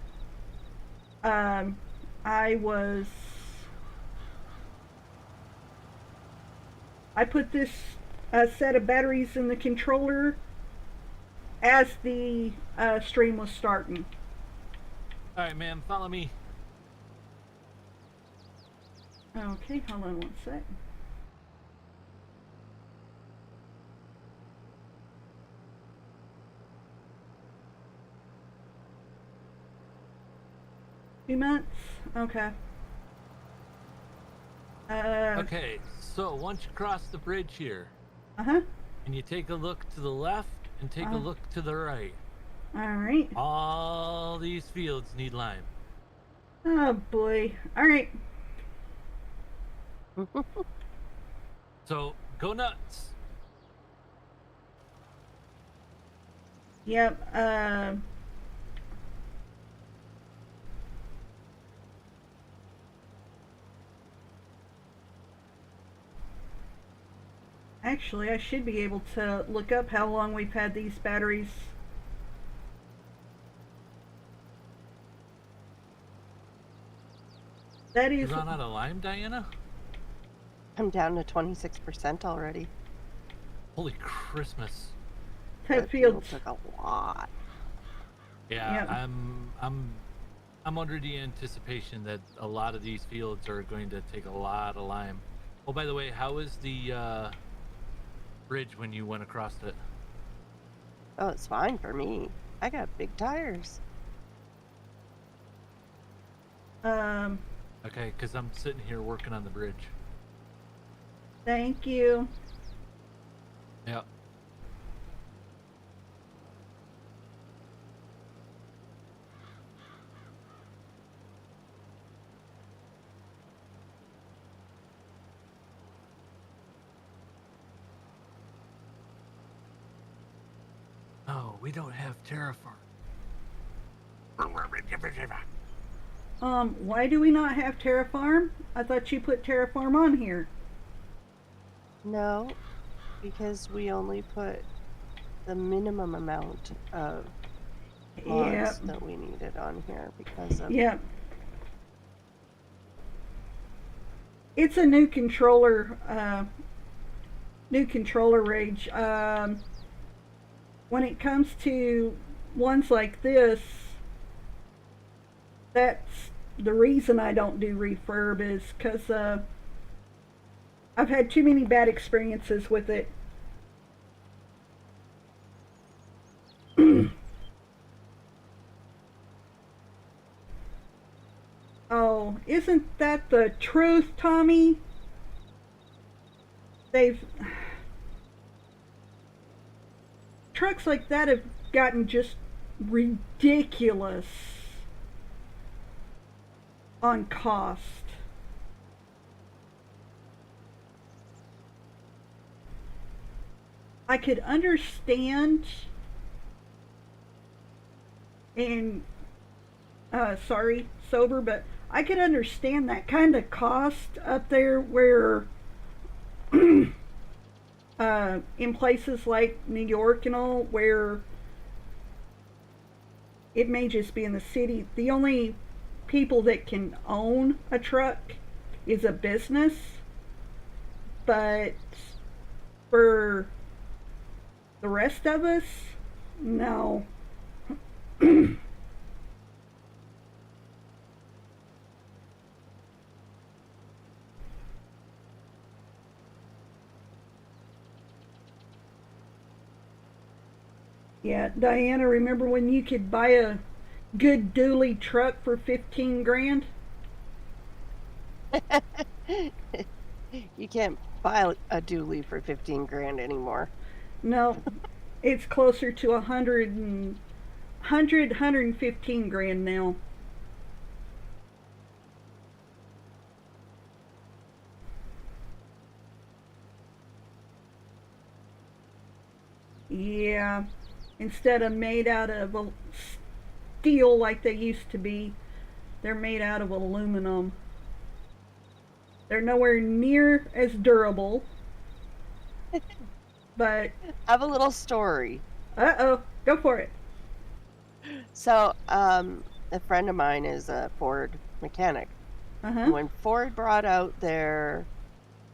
I put this set of batteries in the controller as the stream was starting. All right, ma'am, follow me. Okay, hold on one sec. Few months? Okay. Okay, so once you cross the bridge here, Uh-huh. and you take a look to the left and take a look to the right, Alright. all these fields need lime. Oh boy. Alright. So go nuts. Yep. Actually, I should be able to look up how long we've had these batteries. That You is. run out of lime, Diana? I'm down to 26% already. Holy Christmas. That field field. took a lot. Yeah, Yep. I'm under the anticipation that a lot of these fields are going to take a lot of lime. Oh, by the way, how is the bridge when you went across it? Oh, it's fine for me. I got big tires. Okay, because I'm sitting here working on the bridge. Thank you. Yep. Oh, we don't have terraform. Why do we not have Terraform? I thought you put Terraform on here. No, because we only put the minimum amount of mods Yep. that we needed on here because of Yep. It's a new controller. Rage. When it comes to ones like this, that's the reason I don't do refurb is because I've had too many bad experiences with it. Oh, isn't that the truth, Tommy? Trucks like that have gotten just ridiculous on cost. I could understand, and sorry, sober, but I could understand that kind of cost up there where in places like New York and all, where it may just be in the city, the only people that can own a truck is a business, but for the rest of us, no. Yeah, Diana, remember when you could buy a good dually truck for 15 grand? You can't buy a dually for 15 grand anymore. No, it's closer to 115 grand now. Yeah, instead of made out of steel like they used to be, they're made out of aluminum. They're nowhere near as durable, but I have a little story. uh-oh, go for it. So, a friend of mine is a Ford mechanic. Uh-huh. When Ford brought out their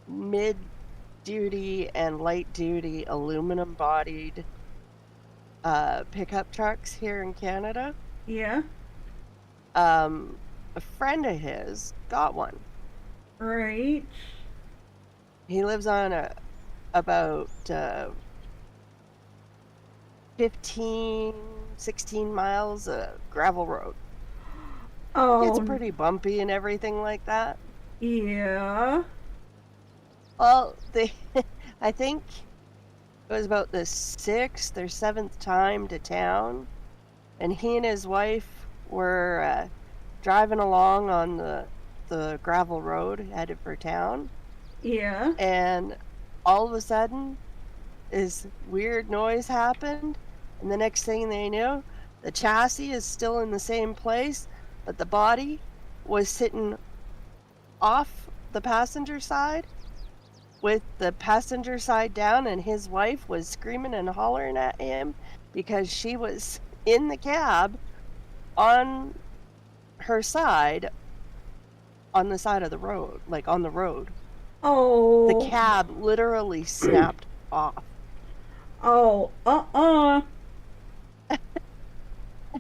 mid-duty and light-duty aluminum-bodied pickup trucks here in Canada, Yeah, a friend of his got one. right. He lives on about 15, 16 miles of gravel road. It's Oh, pretty bumpy and everything like that. yeah. Well, I think it was about the 6th or 7th time to town, and he and his wife were driving along on the gravel road headed for town, Yeah. and all of a sudden, this weird noise happened, and the next thing they knew, the chassis is still in the same place, but the body was sitting off the passenger side with the passenger side down, and his wife was screaming and hollering at him because she was in the cab on her side, on the side of the road, like on the road. The Oh. cab literally snapped off. Oh.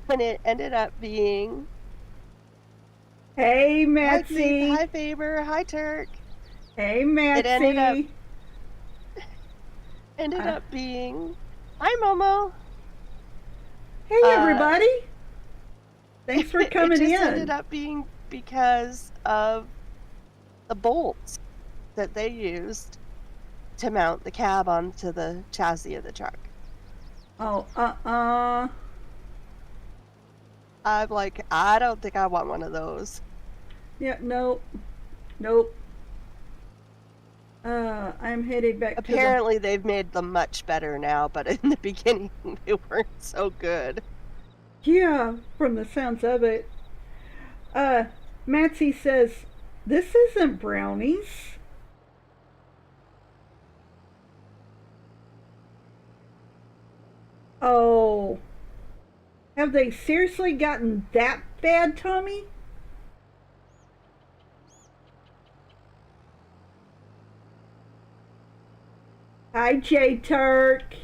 And it ended up being, Hey, hi Keith, Matsy. hi Faber, hi Turk. Hey, It Matsy. ended Uh, up being, hi Momo. hey, Uh, everybody. Thanks for it coming just ended in. up being because of the bolts that they used to mount the cab onto the chassis of the truck. Oh, I'm like, I don't think I want one of those. Yeah, nope. Nope. I'm headed back to the. Apparently, they've made them much better now, but in the beginning, they weren't so good. Yeah, from the sounds of it. Matsy says, this isn't brownies. Oh. Have they seriously gotten that bad, Tommy? Hi, J Turk.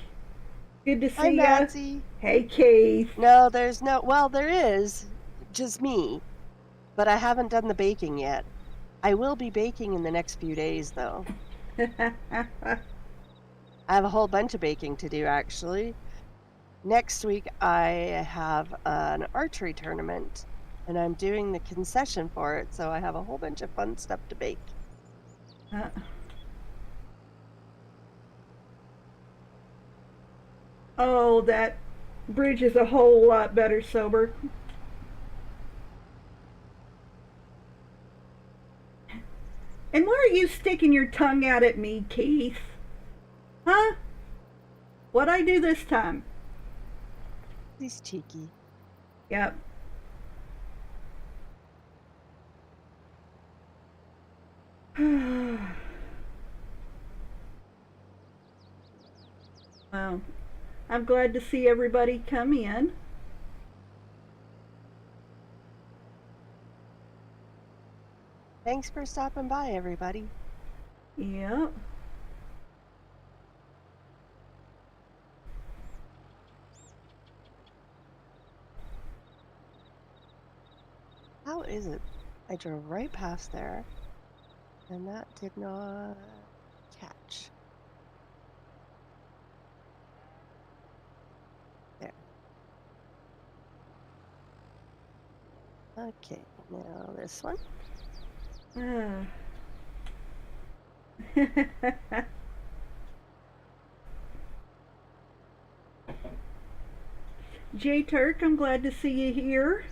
Good to Hi, see ya. Matsy. Hey, Keith. No, there's no. Well, there is, just me, but I haven't done the baking yet. I will be baking in the next few days, though. I have a whole bunch of baking to do, actually. Next week, I have an archery tournament, and I'm doing the concession for it, so I have a whole bunch of fun stuff to bake. Oh, that bridge is a whole lot better sober. And why are you sticking your tongue out at me, Keith? Huh? What'd I do this time? He's cheeky. Yep. Well, I'm glad to see everybody come in. Thanks for stopping by, everybody. Yep. How is it? I drove right past there, and that did not catch. Okay, now this one. J Turk, I'm glad to see you here.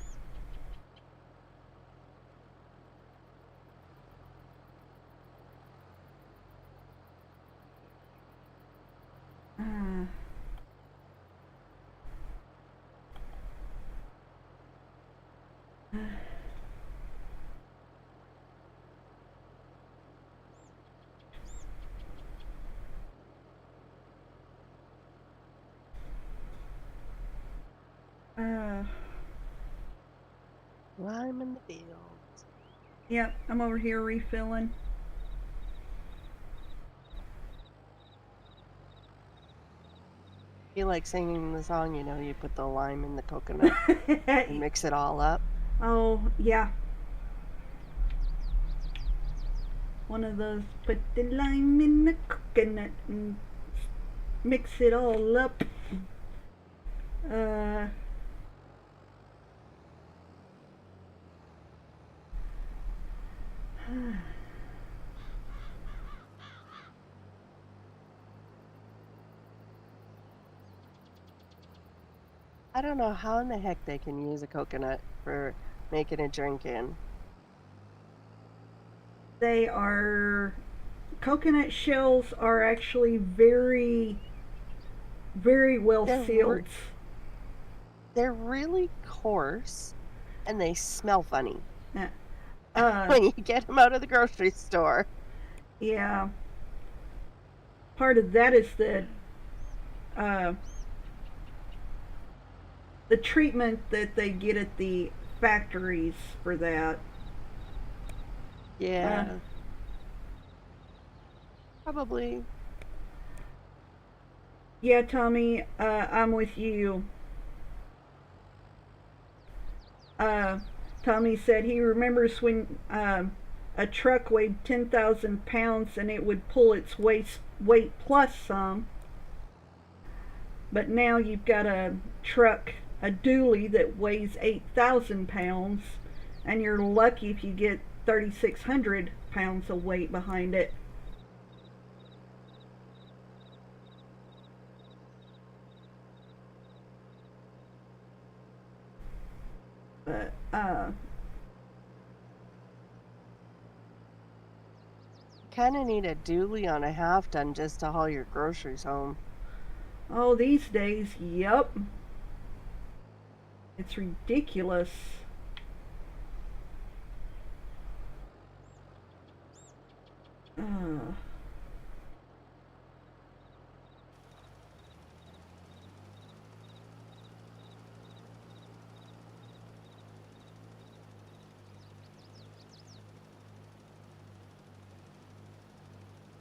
Uh, uh, Lime in the fields. yep, I'm over here refilling. You like singing the song, you know, you put the lime in the coconut and mix it all up. Oh, yeah. One of those, put the lime in the coconut and mix it all up. I don't know how in the heck they can use a coconut for making a drink in. They are, coconut shells are actually very, very well sealed. They're really coarse and they smell funny Uh, when you get them out of the grocery store. yeah. Part of that is uh, the treatment that they get at the factories for that. Yeah. Probably. Yeah, Tommy, I'm with you. Tommy said he remembers when a truck weighed 10,000 pounds and it would pull its weight plus some. But now you've got a truck, a dually that weighs 8,000 pounds, and you're lucky if you get 3,600 pounds of weight behind it. But, kind of need a dually on a half ton just to haul your groceries home. oh, these days, yep. It's ridiculous.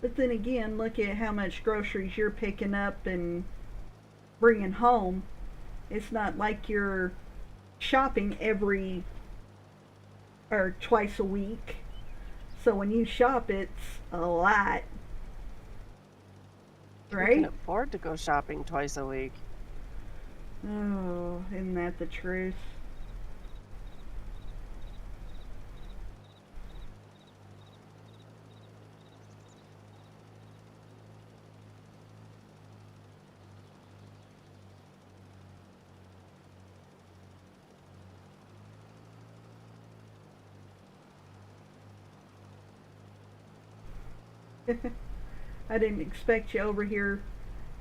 But then again, look at how much groceries you're picking up and bringing home. It's not like you're shopping every or twice a week. So when you shop, it's a lot. Right? You can afford to go shopping twice a week. Oh, isn't that the truth? I didn't expect you over here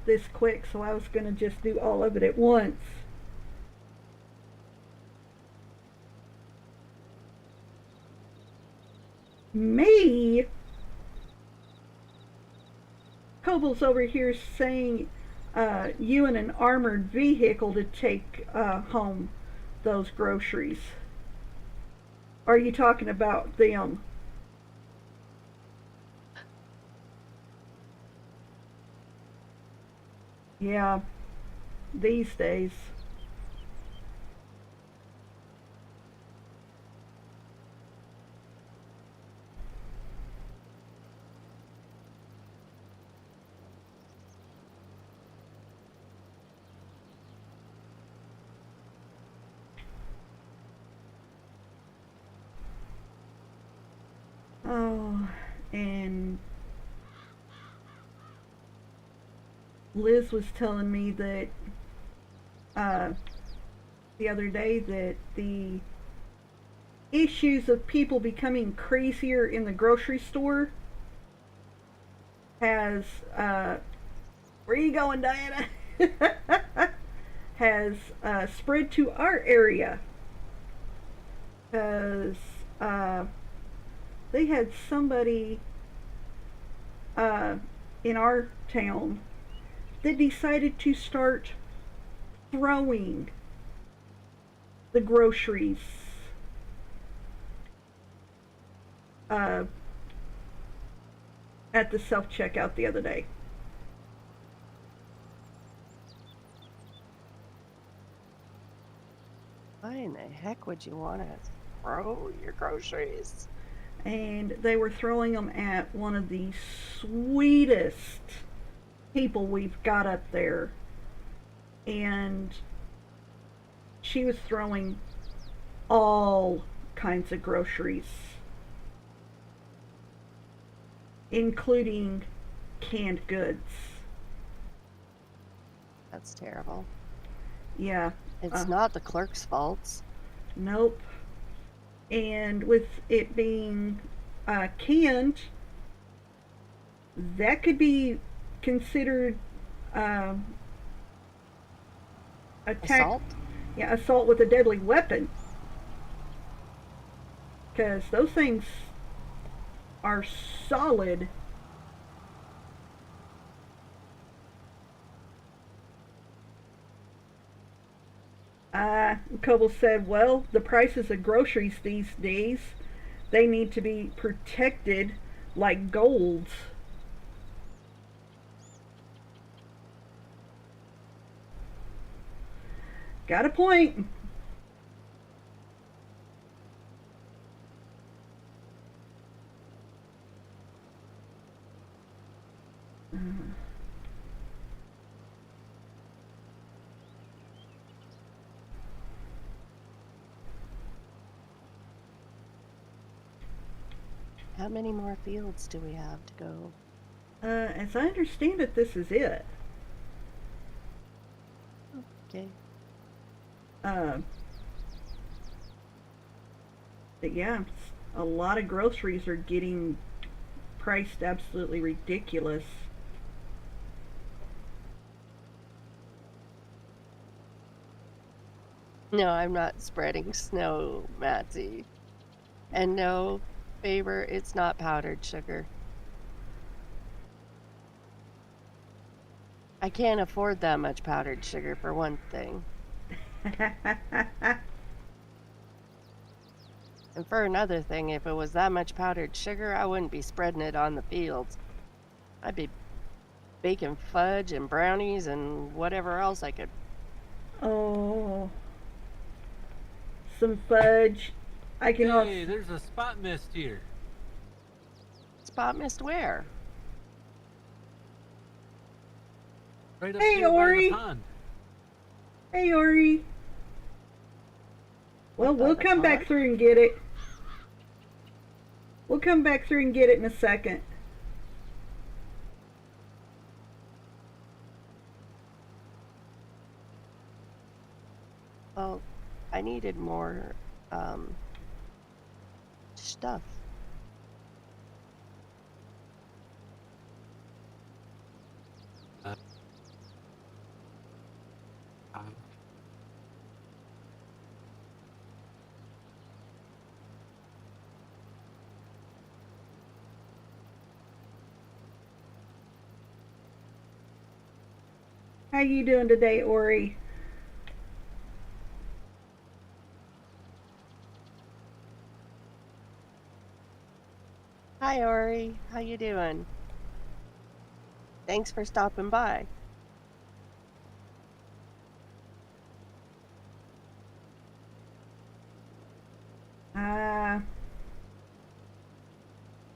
this quick, so I was going to just do all of it at once. Me? Cobal's over here saying you in an armored vehicle to take home those groceries. Are you talking about them? Yeah, these days. Oh, and Liz was telling me that uh, the other day that the issues of people becoming crazier in the grocery store has where are you going, Diana? has spread to our area because they had somebody in our town that decided to start throwing the groceries uh, at the self checkout the other day. Why in the heck would you want to throw your groceries? And they were throwing them at one of the sweetest people we've got up there. And she was throwing all kinds of groceries, including canned goods. That's terrible. Yeah. It's not the clerk's faults. Nope. And with it being canned, that could be considered attack. Assault? Yeah, assault with a deadly weapon. Because those things are solid. Coble said, well, the prices of groceries these days, they need to be protected like golds. Got a point. How many more fields do we have to go? As I understand it, this is it. Okay. But yeah, a lot of groceries are getting priced absolutely ridiculous. No, I'm not spreading snow, Matsy. And no, Beaver, it's not powdered sugar. I can't afford that much powdered sugar for one thing. And for another thing, if it was that much powdered sugar, I wouldn't be spreading it on the fields. I'd be baking fudge and brownies and whatever else I could. Oh, some fudge. I can Hey, also. there's a spot mist here. Spot mist where? Right up Hey, here by Ori. the pond. Hey, Ori. Well, By we'll the come back pond? through and get it. We'll come back through and get it in a second. Well, I needed more stuff. Uh, uh, How you doing today, Ori? Hi, Ori. How you doing? Thanks for stopping by.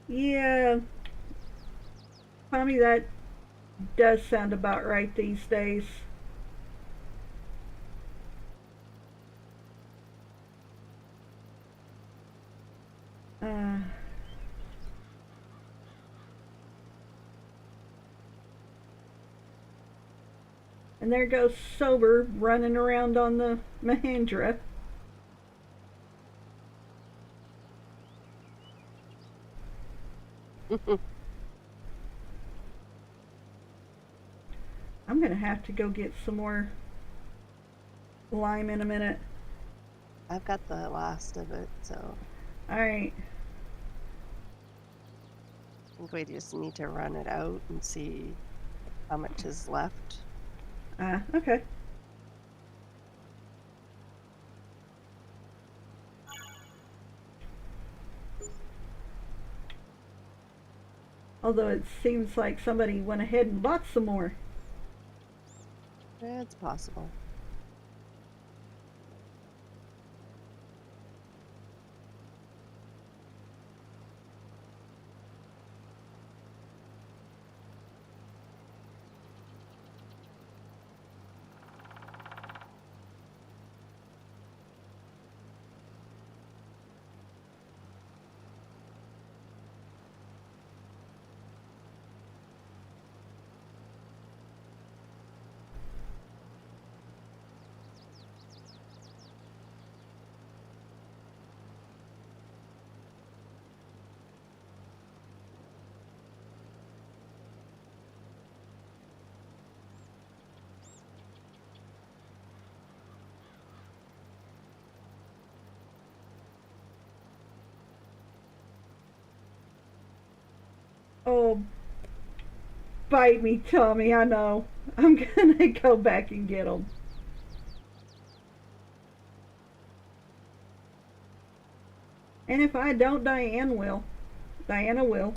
Yeah. Tommy, that does sound about right these days. Uh, And there goes Sober running around on the Mahendra. I'm gonna have to go get some more lime in a minute. I've got the last of it, so Alright. I think we just need to run it out and see how much is left. Okay. Although it seems like somebody went ahead and bought some more. It's possible. Oh, bite me, Tommy, I know. I'm gonna go back and get them. And if I don't, Diana will. Diana will.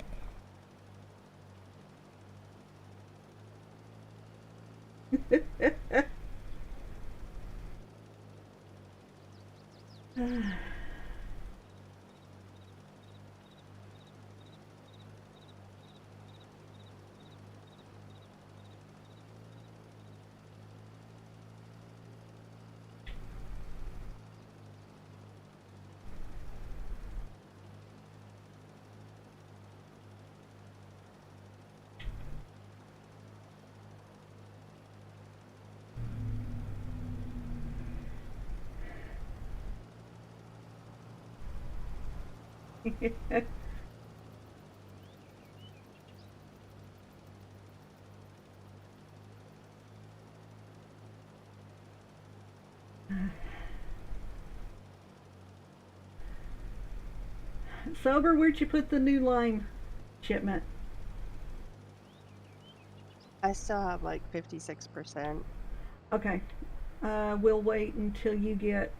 Sober, where'd you put the new lime shipment? I still have like 56%. Okay. We'll wait until you get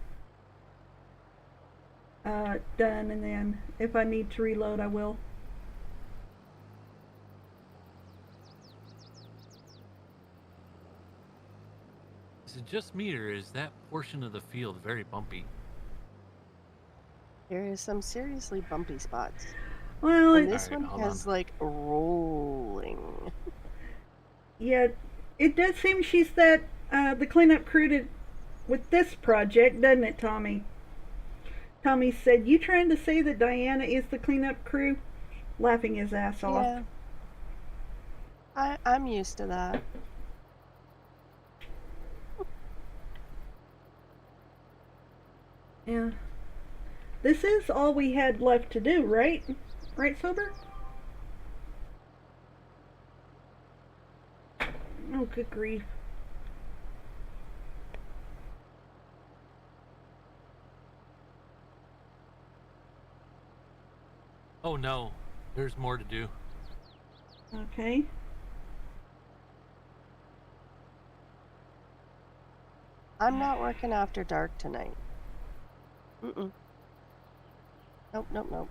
done, and then if I need to reload, I will. Is it just me, or is that portion of the field very bumpy? There is some seriously bumpy spots. Well, And this Alright, one hold has on. like rolling. yeah, it does seem she's the cleanup crew with this project, doesn't it, Tommy? Tommy said, "You trying to say that Diana is the cleanup crew?" Laughing his ass off. Yeah. I'm used to that. Yeah. This is all we had left to do, right? Right, Sober? Oh, good grief. Oh no, there's more to do. Okay. I'm not working after dark tonight. Mm-mm. Nope, nope, nope.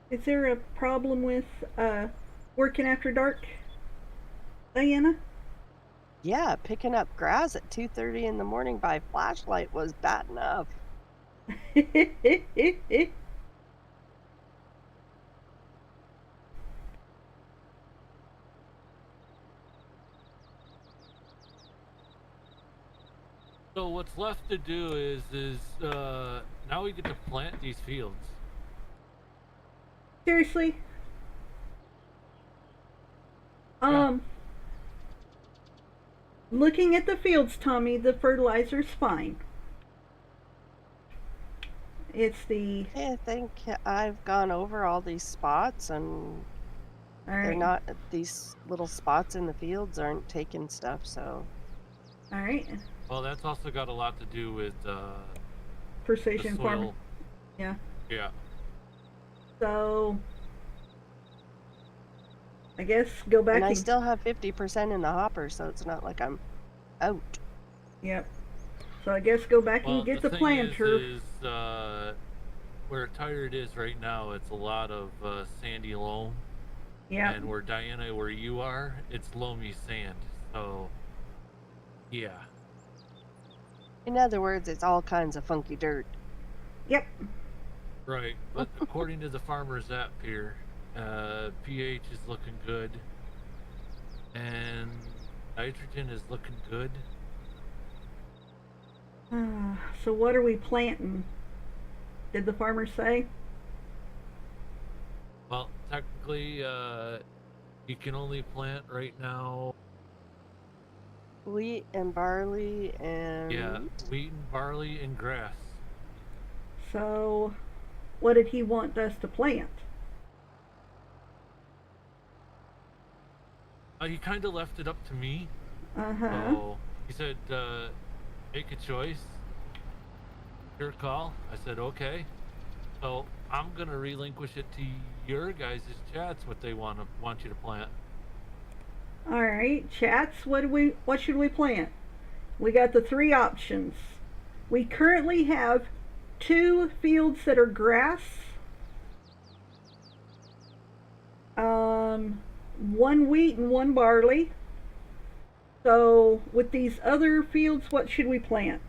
Is there a problem with working after dark, Diana? Yeah, picking up grass at 2:30 in the morning by flashlight was bad enough. So what's left to do is now we get to plant these fields. Seriously? Um, looking at the fields, Tommy, the fertilizer's fine. It's the I think I've gone over all these spots, and all they're right. not, these little spots in the fields aren't taking stuff, so. All right. Well, that's also got a lot to do with the Precision farming. soil. Yeah. Yeah. So I guess go back And I still have 50% in the hopper, so it's not like I'm out. Yep. So I guess go back Well, and get the the thing planter. is where Tired is right now, it's a lot of sandy loam. Yeah. And where Diana, where you are, it's loamy sand. So, yeah. In other words, it's all kinds of funky dirt. Yep. Right. But according to the farmer's app here, pH is looking good. And nitrogen is looking good. So what are we planting? Did the farmer say? Well, technically, you can only plant right now. Wheat and barley and Yeah, wheat and barley and grass. So what did he want us to plant? He kind of left it up to me. Uh-huh. So he said, make a choice. Your call. I said, okay. So I'm gonna relinquish it to your guys' chats what they want you to plant. All right, chats, what should we plant? We got the 3 options. We currently have 2 fields that are grass. 1 wheat and 1 barley. So with these other fields, what should we plant?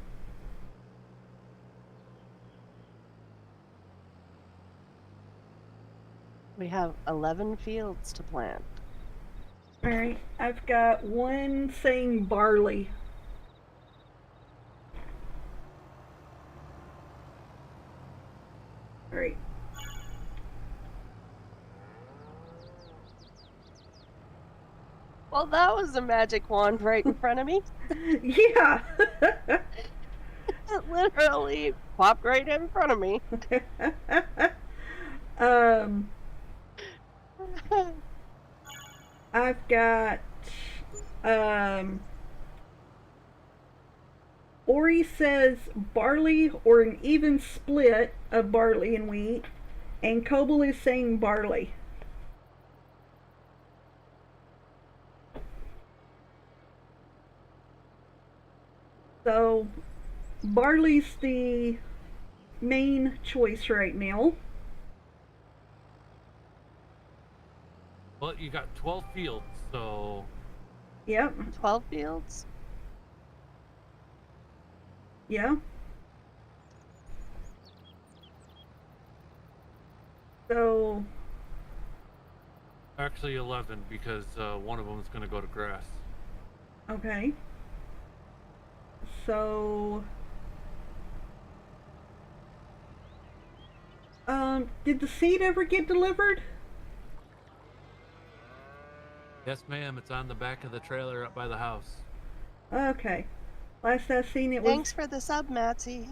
we have 11 fields to plant. All right, I've got 1 saying barley. All right. Well, that was a magic wand right in front of me. Yeah. It literally popped right in front of me. I've got Ori says barley or an even split of barley and wheat, and Kobel is saying barley. So barley's the main choice right now. Well, you got 12 fields, so Yep. 12 fields? Yeah. So actually 11 because one of them is going to go to grass. okay. So did the seed ever get delivered? Yes, ma'am. It's on the back of the trailer up by the house. Okay. Last I seen it was Thanks for the sub, Matsy.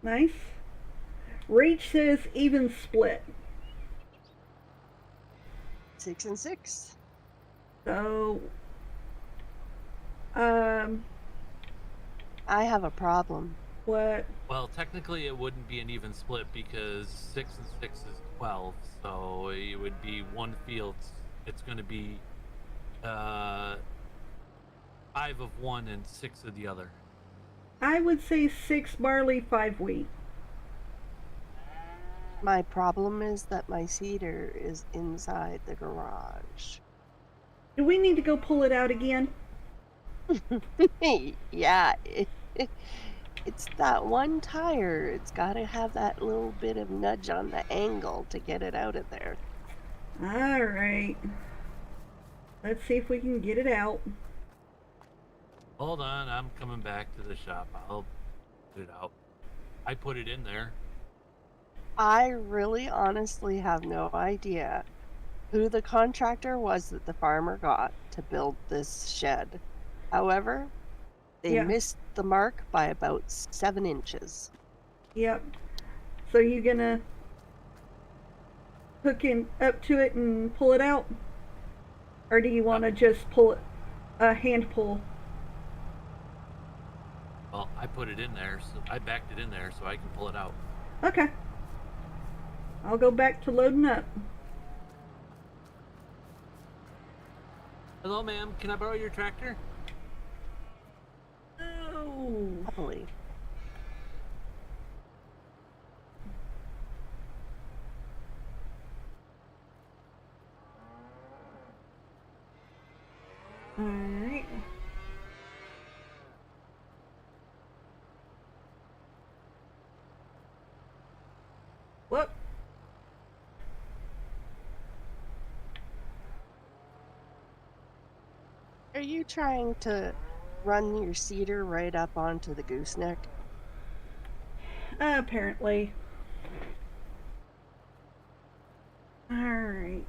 nice. Reach says even split. 6 and 6. So I have a problem. what? Well, technically it wouldn't be an even split because 6 and 6 is 12, so it would be 1 field. It's going to be 5 of one and 6 of the other. I would say 6 barley, 5 wheat. My problem is that my seeder is inside the garage. Do we need to go pull it out again? Yeah, it's that one tire. It's got to have that little bit of nudge on the angle to get it out of there. All right. Let's see if we can get it out. Hold on, I'm coming back to the shop. I'll put it out. I put it in there. I really honestly have no idea who the contractor was that the farmer got to build this shed. However, they Yeah. missed the mark by about 7 inches. Yep. So you gonna hook in up to it and pull it out, or do you want to just pull it, hand pull? Well, I put it in there, so I backed it in there so I can pull it out. Okay. I'll go back to loading up. Hello, ma'am. Can I borrow your tractor? Oh. Happily. All right. Whoop. Are you trying to run your cedar right up onto the gooseneck? Apparently. All right.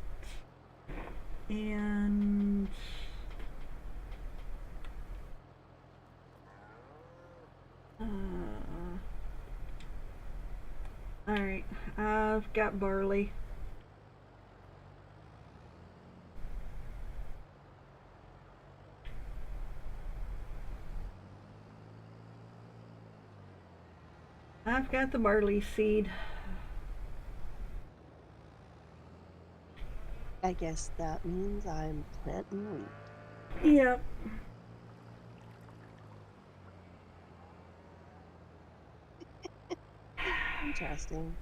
And all right. I've got barley. I've got the barley seed. I guess that means I'm planting wheat. Yep. Interesting.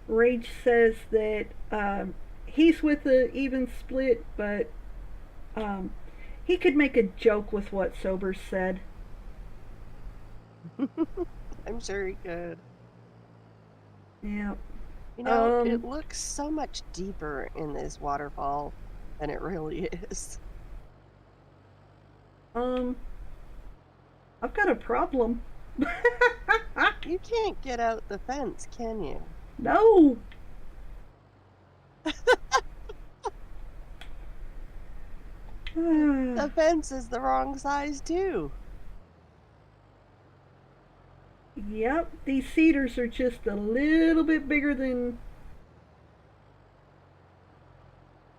Rage says that he's with the even split, but he could make a joke with what Sober said. I'm sure he could. Yeah. You know, it looks so much deeper in this waterfall than it really is. I've got a problem. You can't get out the fence, can you? No. The fence is the wrong size, too. Yep, these cedars are just a little bit bigger than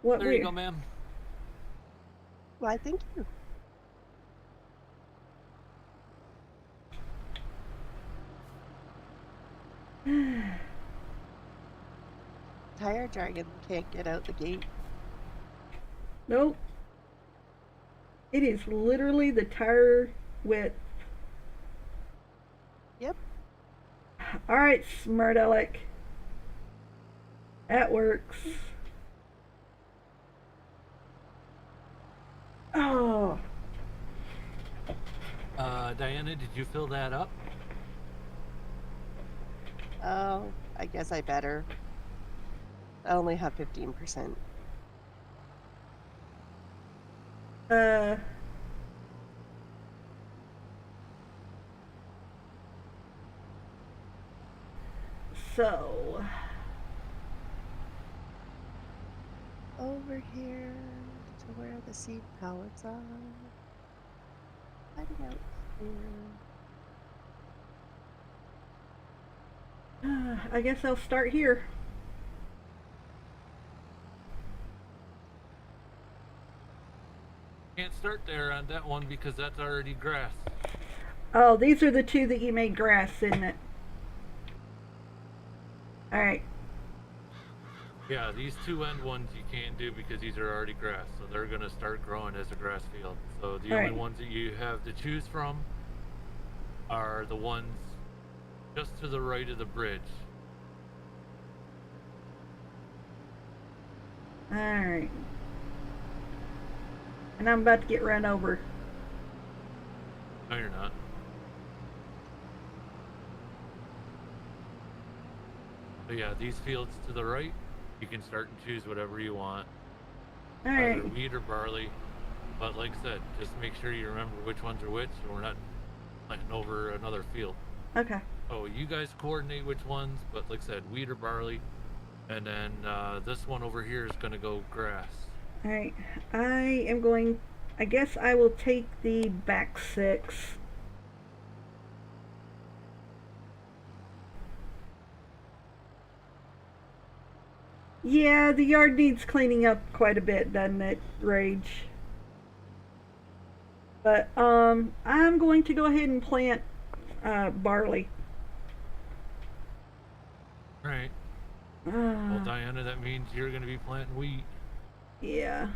what There you go, ma'am. Why, thank you. Tire dragon can't get out the gate. Nope. It is literally the tire width. Yep. Alright, smart aleck. That works. Oh. Diana, did you fill that up? Oh, I guess I better. I only have 15%. So Over here to where the seed pallets are. Hiding out here. I guess I'll start here. Can't start there on that one because that's already grass. Oh, these are the two that you made grass, isn't it? Alright. Yeah, these two end ones you can't do because these are already grass, so they're gonna start growing as a grass field. So the only ones that you have to choose from are the ones just to the right of the bridge. Alright. And I'm about to get run over. No, you're not. But yeah, these fields to the right, you can start and choose whatever you want. Alright. Either wheat or barley. But like I said, just make sure you remember which ones are which, so we're not planting over another field. Okay. Oh, you guys coordinate which ones, but like I said, wheat or barley, and then this one over here is gonna go grass. All right. I am going. I guess I will take the back 6. Yeah, the yard needs cleaning up quite a bit, doesn't it, Rage? But I'm going to go ahead and plant barley. All right. Well, Diana, that means you're gonna be planting wheat. Yeah.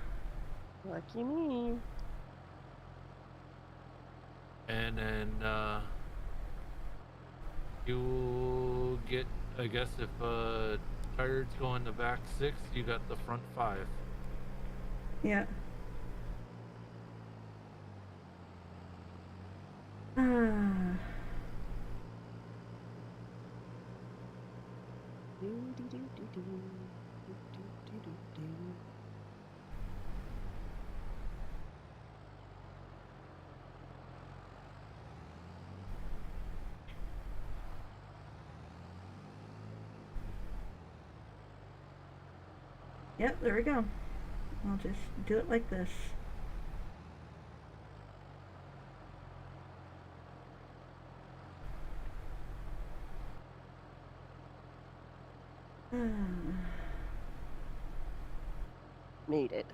Lucky me. And then you get, I guess, if tired's going the back 6, you got the front 5. Yeah. Yep, there we go. I'll just do it like this. Made it.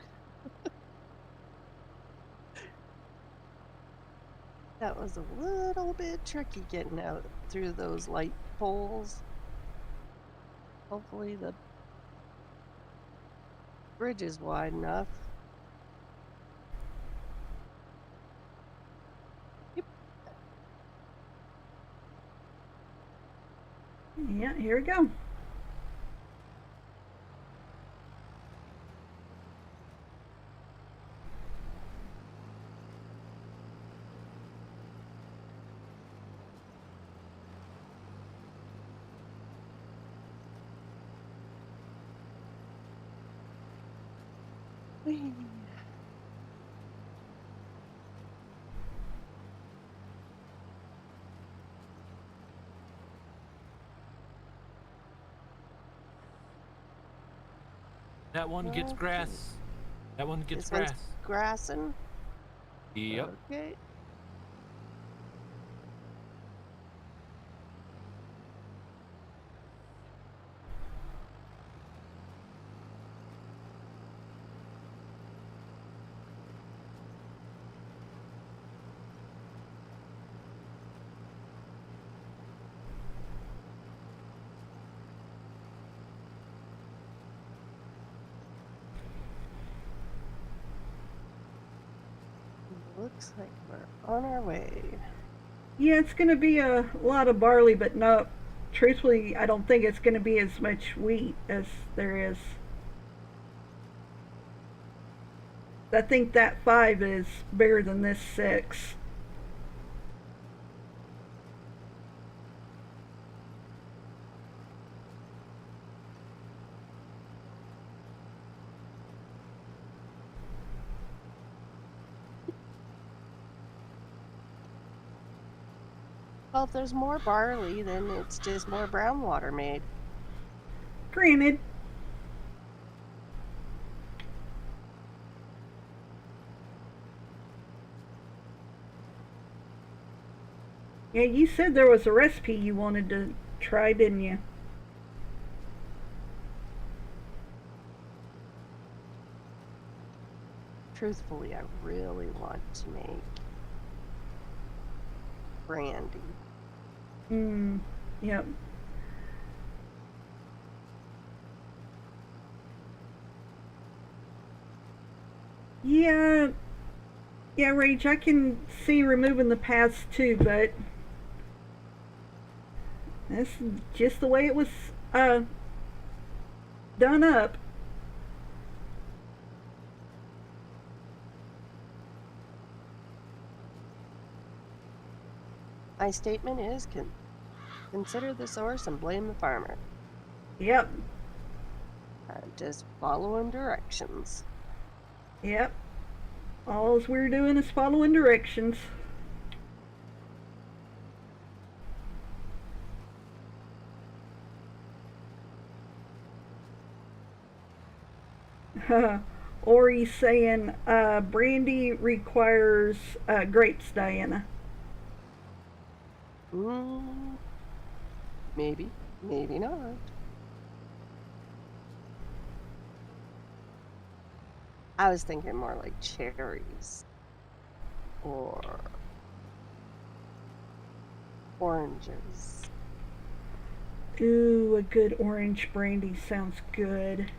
That was a little bit tricky getting out through those light poles. Hopefully the bridge is wide enough. Yep. Yeah, here we go. Whee. That one gets Okay. grass. That one gets This one's grass. grassing. Yep. Okay. Looks like we're on our way. Yeah, it's going to be a lot of barley, but no, truthfully, I don't think it's going to be as much wheat as there is. I think that 5 is bigger than this 6. Well, if there's more barley, then it's just more brown water made. Granted. Yeah, you said there was a recipe you wanted to try, didn't you? Truthfully, I really want to make brandy. Yep. Yeah, Rage, I can see removing the paths too, but that's just the way it was done up. My statement is consider the source and blame the farmer. Yep. Just following directions. Yep. All we're doing is following directions. Ori's saying brandy requires grapes, Diana. Maybe, maybe not. I was thinking more like cherries or oranges. Ooh, a good orange brandy sounds good.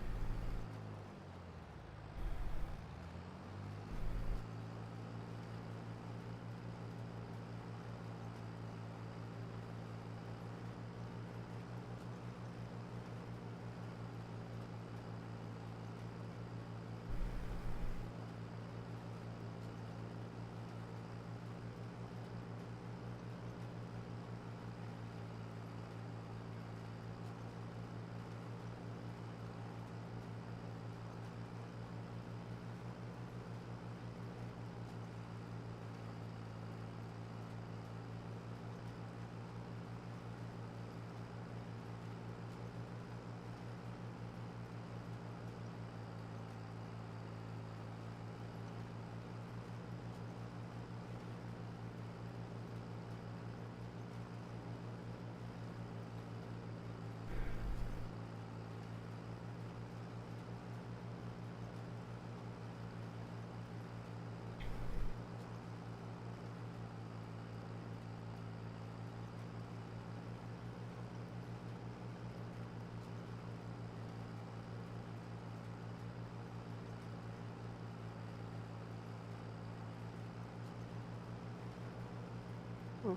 Hmm.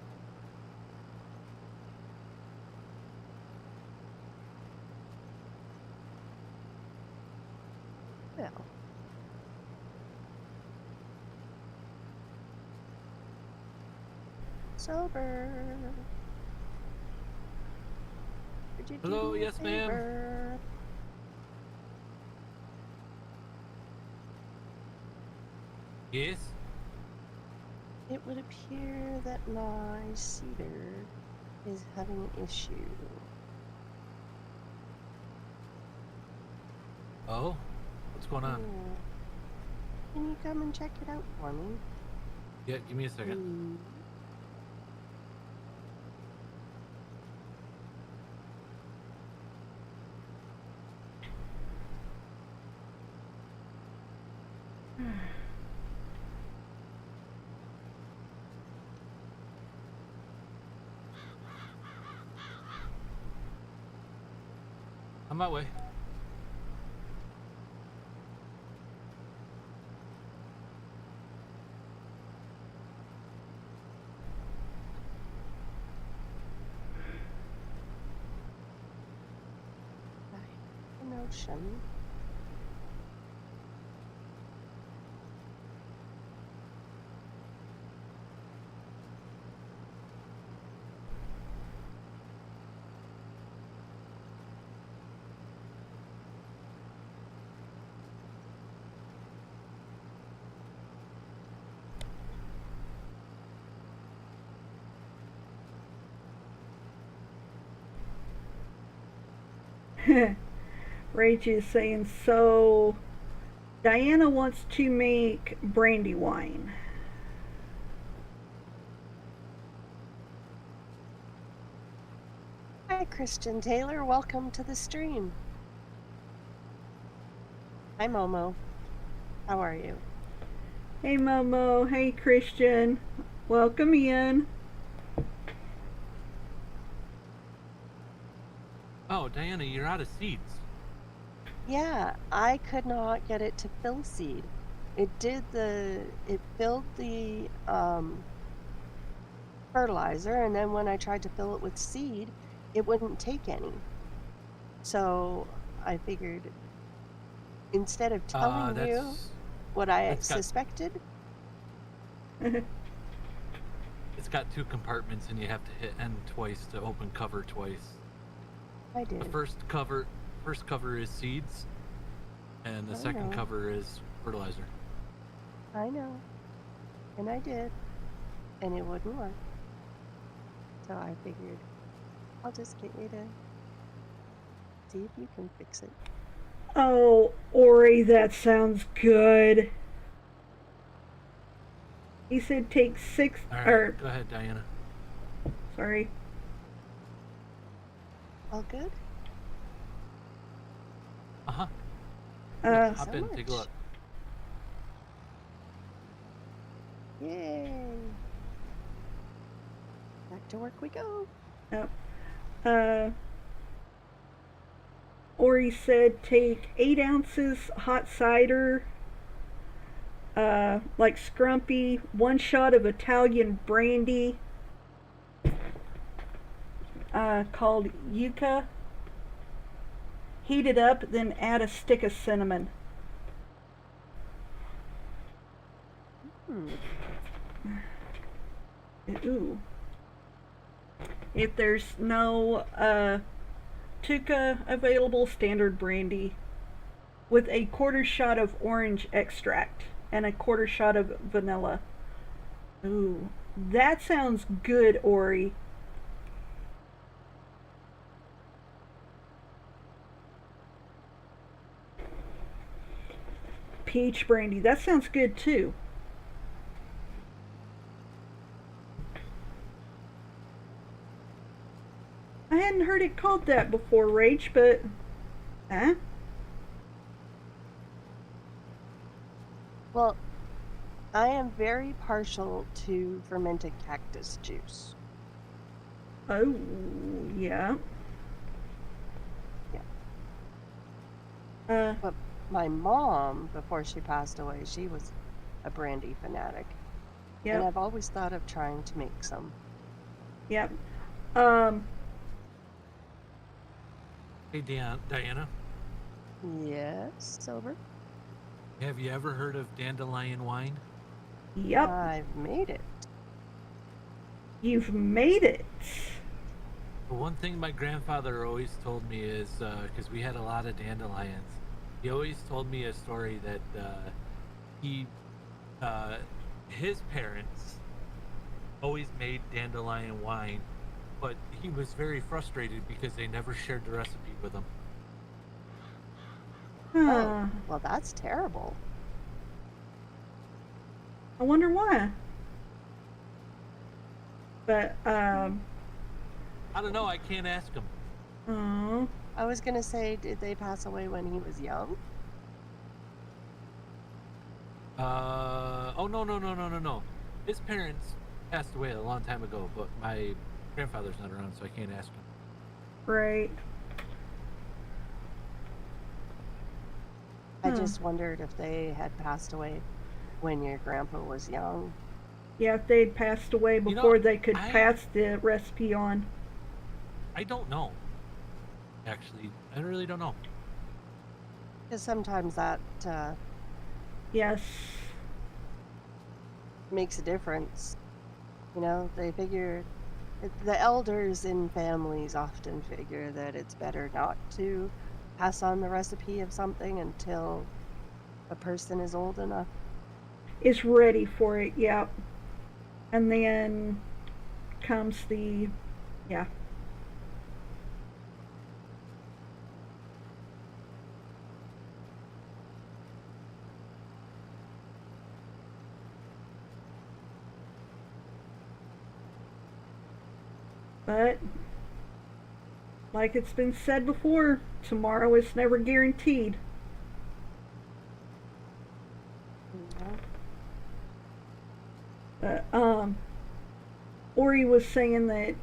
Well, sober. Could you do Hello, me a yes, ma'am. favor? Yes. It would appear that my cedar is having an issue. Oh, what's going on? Yeah. Can you come and check it out for me? Yeah, give me a second. Please? On my way. I have a notion. Rach is saying, so Diana wants to make brandy wine. Hi, Christian Taylor. Welcome to the stream. Hi, Momo. How are you? Hey Momo, hey Christian, welcome in. Oh, Diana, you're out of seeds. Yeah, I could not get it to fill seed. It filled the fertilizer, and then when I tried to fill it with seed, it wouldn't take any. So I figured instead of telling you what I suspected, It's got two compartments, and you have to hit N twice to open cover twice. I did. The first cover is seeds, and the second cover is fertilizer. I know. And I did. And it wouldn't work. So I figured I'll just get you to see if you can fix it. Oh, Ori, that sounds good. He said take 6 All right, or go ahead, Diana. sorry. All good? Uh-huh. Uh Hop So in, take a much. look. Yay! Back to work we go. no. Uh Ori said take 8 ounces hot cider, like scrumpy, 1 shot of Italian brandy, called Yucca. Heat it up, then add a stick of cinnamon. Hmm. Ooh. If there's no Tuca available, standard brandy with a 1/4 shot of orange extract and a 1/4 shot of vanilla. Ooh, that sounds good, Ori. Peach brandy, that sounds good too. I hadn't heard it called that before, Rach, but huh? Well, I am very partial to fermented cactus juice. Oh, yeah. Yeah. Uh, But my mom, before she passed away, she was a brandy fanatic. And yep, I've always thought of trying to make some. yep. Um, Hey, Diana, Yes, Silver. have you ever heard of dandelion wine? yep. I've made it. You've made it. The one thing my grandfather always told me is, because we had a lot of dandelions, he always told me a story that he, uh, his parents always made dandelion wine, but he was very frustrated because they never shared the recipe with him. Oh, Huh. well, that's terrible. I wonder why. But, I don't know. I can't ask him. oh, I was gonna say, did they pass away when he was young? Oh, no. His parents passed away a long time ago, but my grandfather's not around, so I can't ask him. right. I Huh. just wondered if they had passed away when your grandpa was young. Yeah, if they'd passed away You know, before they could I pass the recipe on. I don't know. Actually, I really don't know. Because sometimes that Yes. makes a difference. You know, they figure, the elders in families often figure that it's better not to pass on the recipe of something until a person is old enough. Is ready for it, yeah. And then comes the, yeah. But, like it's been said before, tomorrow is never guaranteed. You know? Ori was saying that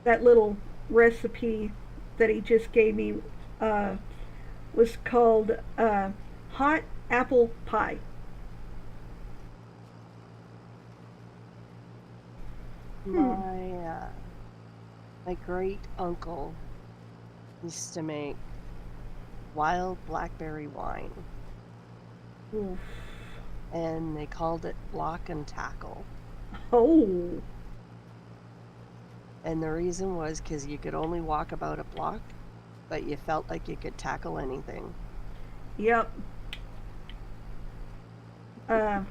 that little recipe that he just gave me was called hot apple pie. My great uncle used to make wild blackberry wine, Oof. and they called it block and tackle. Oh, And the reason was because you could only walk about a block, but you felt like you could tackle anything. yep. Uh,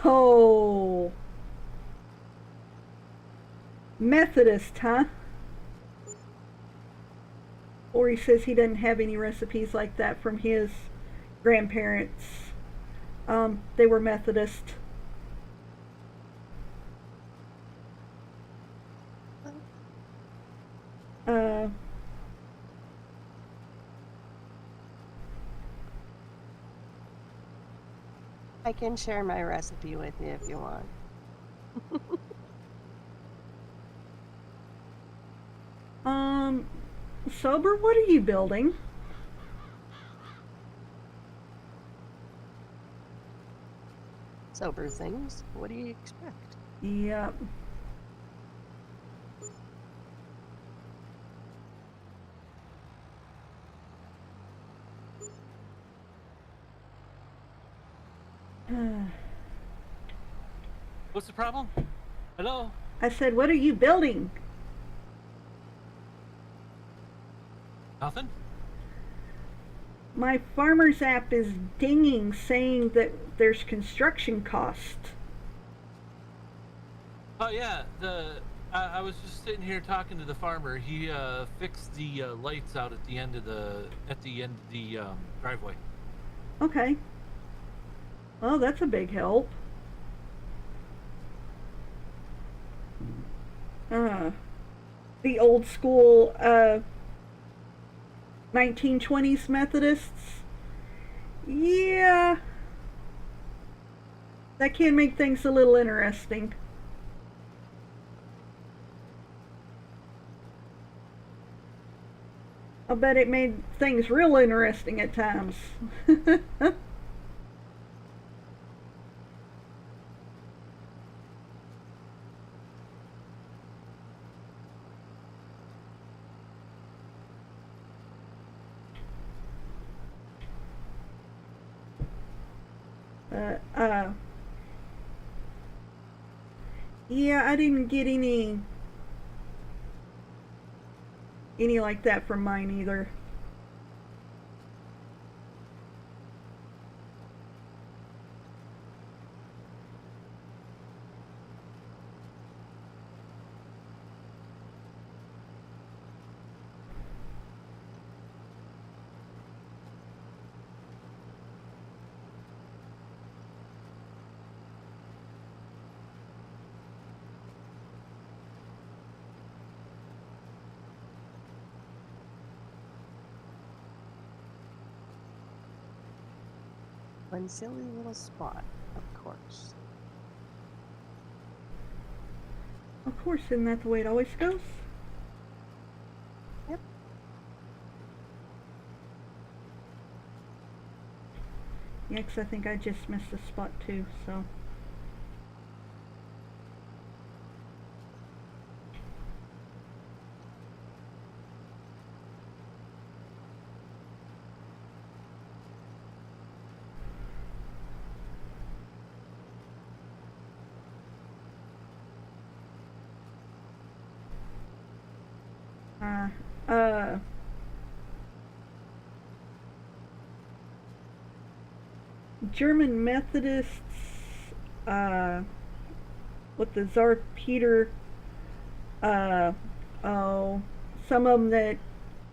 Oh, Methodist, huh? Or he says he doesn't have any recipes like that from his grandparents. They were Methodist. Uh, I can share my recipe with you if you want. Sober, what are you building? Sober things. What do you expect? Yep. What's the problem? Hello? I said, what are you building? Nothing? My farmer's app is dinging saying that there's construction cost. Oh yeah, I was just sitting here talking to the farmer. He fixed the lights out at the end of the driveway. Okay. Well, that's a big help. The old school 1920s Methodists. Yeah. That can make things a little interesting. I bet it made things real interesting at times. Yeah, I didn't get any like that from mine either. One silly little spot, of course. Of course, isn't that the way it always goes? Yep. Yeah, 'cause I think I just missed a spot too, so. Uh, uh, German Methodists, with the Tsar Peter, uh, oh, some of them that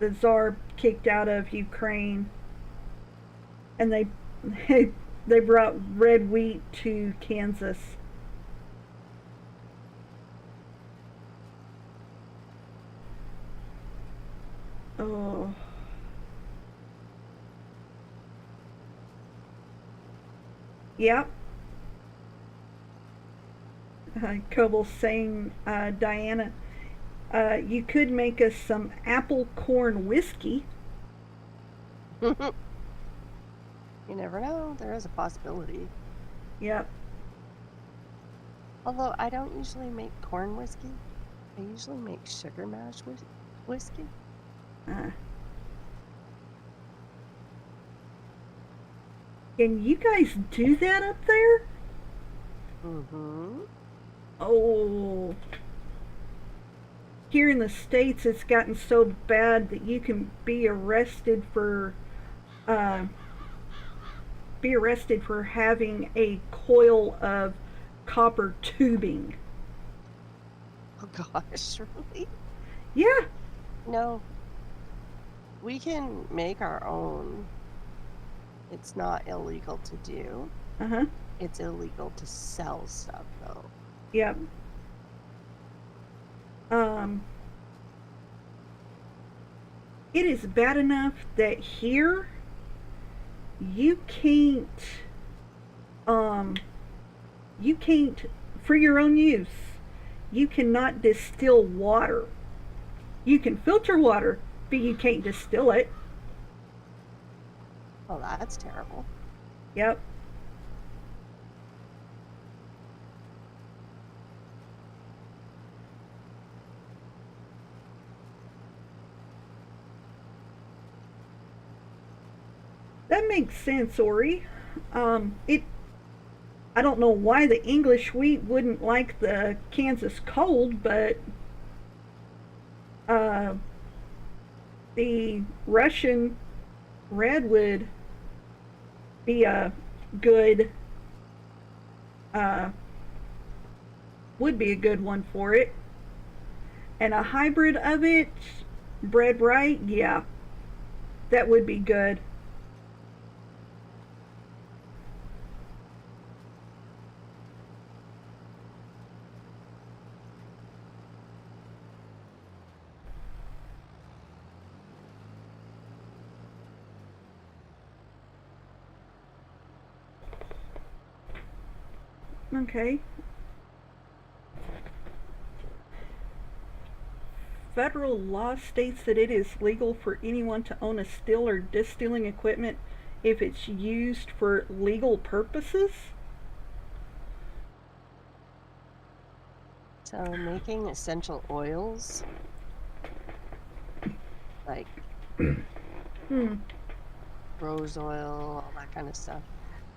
the Tsar kicked out of Ukraine, and they brought red wheat to Kansas. Oh. Yep. Coble's saying, Diana, you could make us some apple corn whiskey. You never know. There is a possibility. Yep. Although I don't usually make corn whiskey. I usually make sugar mash whiskey. Can you guys do that up there? Mm-hmm. Oh. Here in the States, it's gotten so bad that you can be arrested for be arrested for having a coil of copper tubing. Oh gosh, really? Yeah. No. We can make our own. It's not illegal to do. Uh-huh. It's illegal to sell stuff, though. Yep. It is bad enough that here you can't you can't, for your own use, you cannot distill water. You can filter water, but you can't distill it. Oh, that's terrible. Yep. That makes sense, Ori. It. I don't know why the English wheat wouldn't like the Kansas cold, but the Russian red be a good would be a good one for it. And a hybrid of it, bred right, yeah, that would be good. Okay. Federal law states that it is legal for anyone to own a still or distilling equipment if it's used for legal purposes. So making essential oils, like rose oil, all that kind of stuff.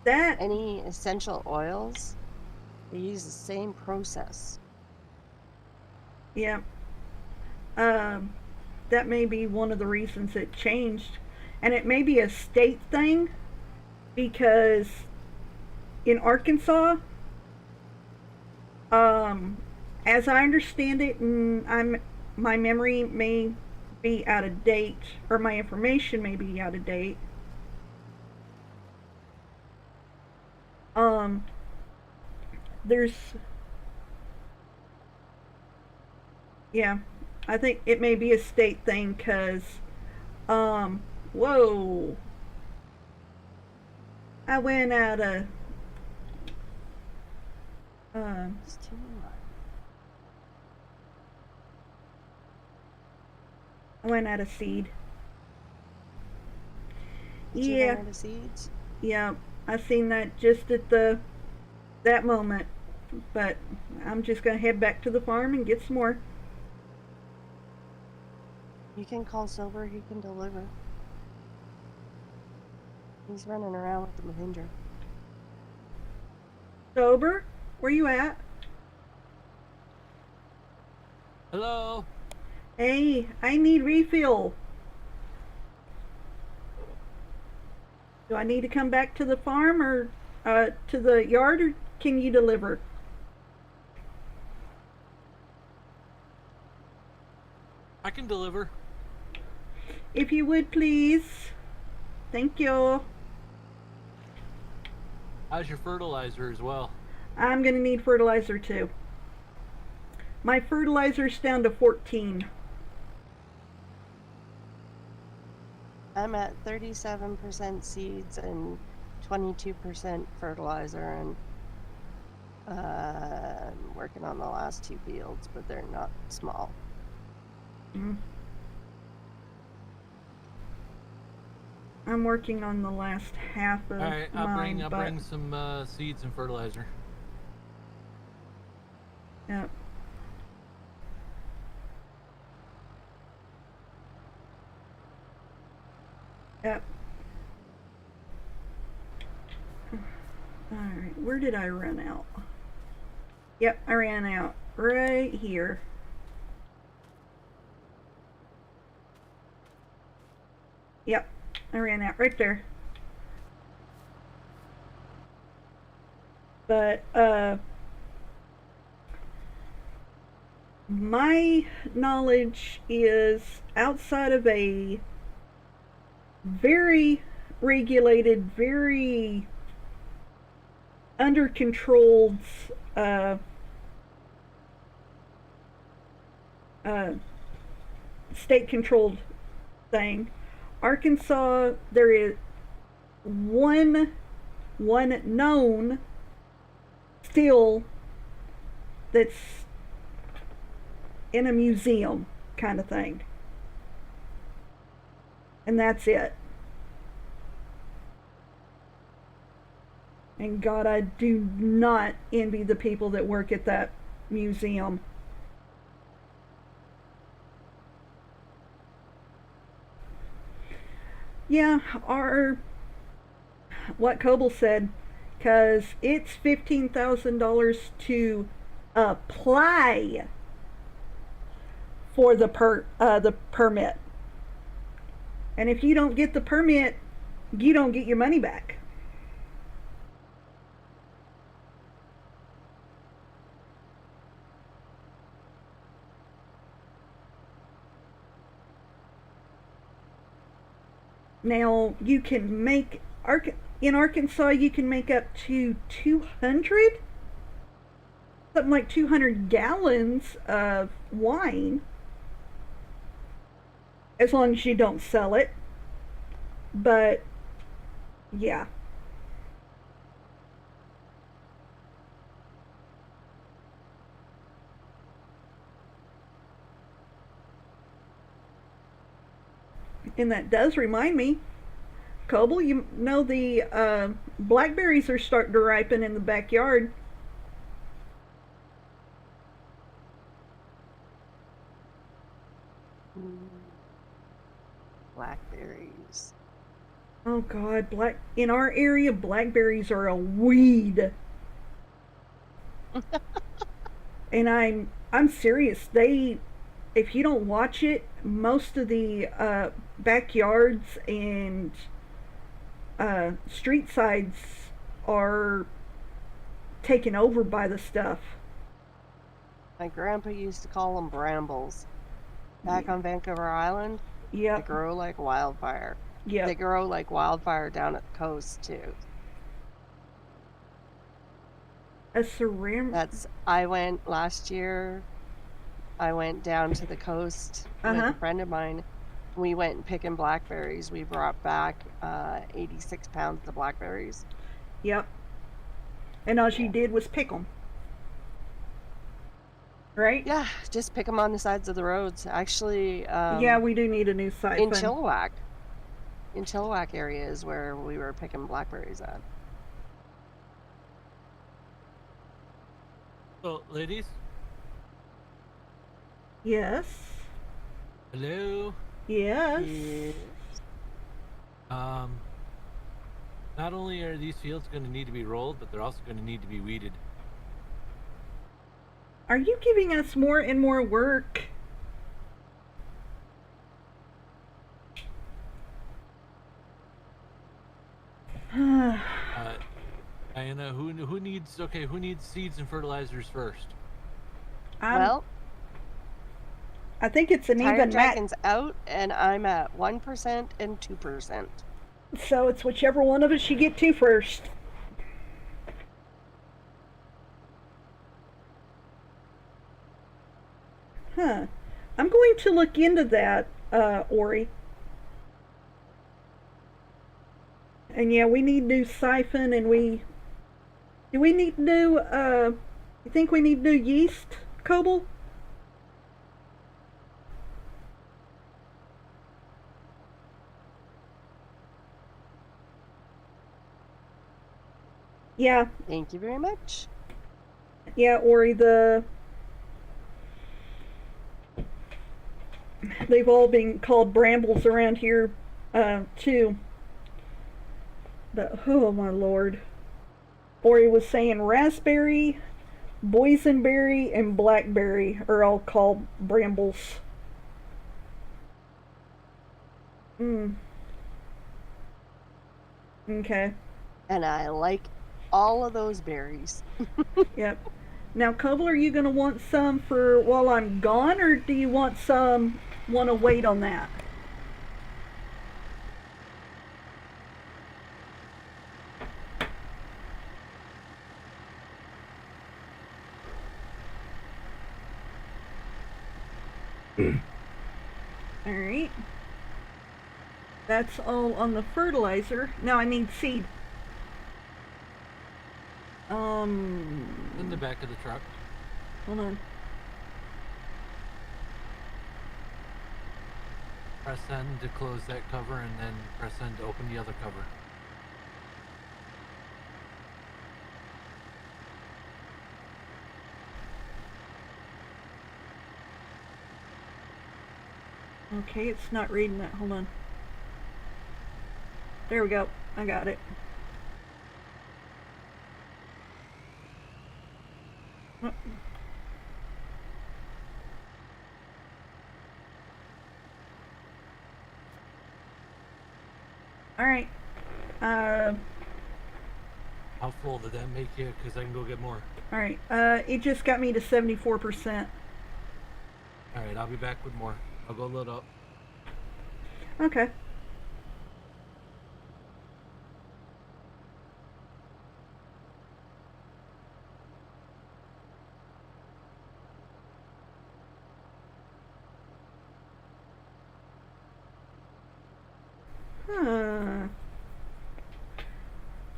That Any essential oils, they use the same process. yeah. That may be one of the reasons it changed. And it may be a state thing because in Arkansas, as I understand it, and my memory may be out of date, or my information may be out of date. There's, yeah, I think it may be a state thing because, whoa, I went out of, It's too much. I went out of seed. Did you Yeah, run out of seeds? yeah, I seen that just at that moment. But I'm just gonna head back to the farm and get some more. You can call Silver, he can deliver. He's running around with the Mahindra. Sober, where you at? Hello. Hey, I need refill. Do I need to come back to the farm or to the yard, or can you deliver? I can deliver. If you would, please. Thank you. How's your fertilizer as well? I'm gonna need fertilizer too. My fertilizer's down to 14. I'm at 37% seeds and 22% fertilizer, and I'm working on the last 2 fields, but they're not small. I'm working on the last half of All right, I'll mine, bring some seeds and fertilizer. Yep. Yep. Alright, where did I run out? Yep, I ran out right here. Yep, I ran out right there. But my knowledge is outside of a very regulated, very under controlled uh, uh, state controlled thing. Arkansas, there is one known still that's in a museum kind of thing. And that's it. And God, I do not envy the people that work at that museum. Yeah, what Coble said, because it's $15,000 to apply for the permit, and if you don't get the permit, you don't get your money back. Now you can make in Arkansas you can make up to 200, something like 200 gallons of wine, as long as you don't sell it. But yeah. And that does remind me, Coble, you know the blackberries are starting to ripen in the backyard. Blackberries. Oh God, in our area, blackberries are a weed. And I'm serious. If you don't watch it, most of the backyards and street sides are taken over by the stuff. My grandpa used to call them brambles. Back on Vancouver Island, they grow like wildfire. Yeah. They grow like wildfire down at the coast too. I went last year. I went down to the coast with a friend of mine. We went picking blackberries. We brought back 86 pounds of blackberries. Yep. And all you did was pick them. Right? Yeah, just pick them on the sides of the roads. Actually, yeah, we do need a new siphon. In Chilliwack area is where we were picking blackberries at. So, ladies? Yes. Hello? Yes. Not only are these fields going to need to be rolled, but they're also going to need to be weeded. Are you giving us more and more work? Diana, who needs seeds and fertilizers first? Well, I think it's an Tire even Dragon's out, and I'm at 1% and 2%. So it's whichever one of us you get to first. Huh. I'm going to look into that, Ori. And yeah, we need new siphon, and do we need new, you think we need new yeast, Coble? Yeah. Thank you very much. Yeah, Ori, they've all been called brambles around here, too. But, oh my lord. Ori was saying raspberry, boysenberry, and blackberry are all called brambles. Okay. And I like all of those berries. Yep. Now, Coble, are you going to want some for while I'm gone, or do you want to wait on that? Alright. That's all on the fertilizer. Now I need seed. In the back of the truck. Hold on. Press N to close that cover, and then press N to open the other cover. Okay, it's not reading that. Hold on. There we go. I got it. Oh. Alright. How full did that make you? Because I can go get more. Alright. It just got me to 74%. Alright, I'll be back with more. I'll go load up. Okay.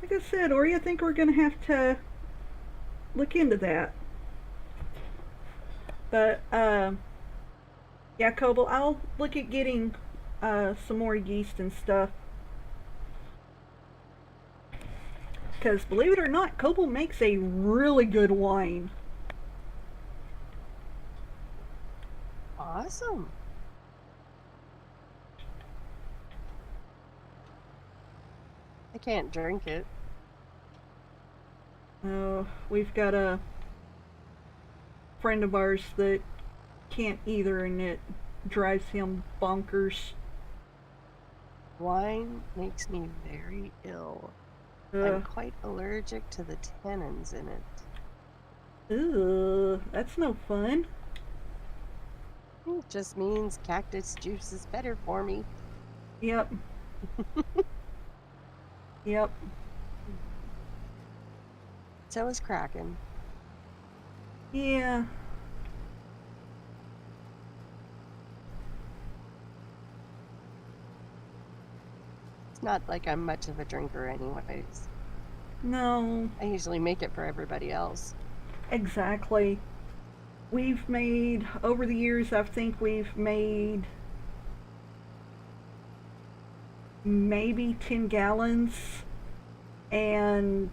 Like I said, Ori, I think we're going to have to look into that. But, yeah, Coble, I'll look at getting some more yeast and stuff. Because, believe it or not, Coble makes a really good wine. Awesome. I can't drink it. We've got a friend of ours that can't either, and it drives him bonkers. Wine makes me very ill. I'm quite allergic to the tannins in it. That's no fun. It just means cactus juice is better for me. Yep. Yep. So is Kraken. Yeah. It's not like I'm much of a drinker anyways. No. I usually make it for everybody else. Exactly. We've made, over the years, I think we've made maybe 10 gallons, and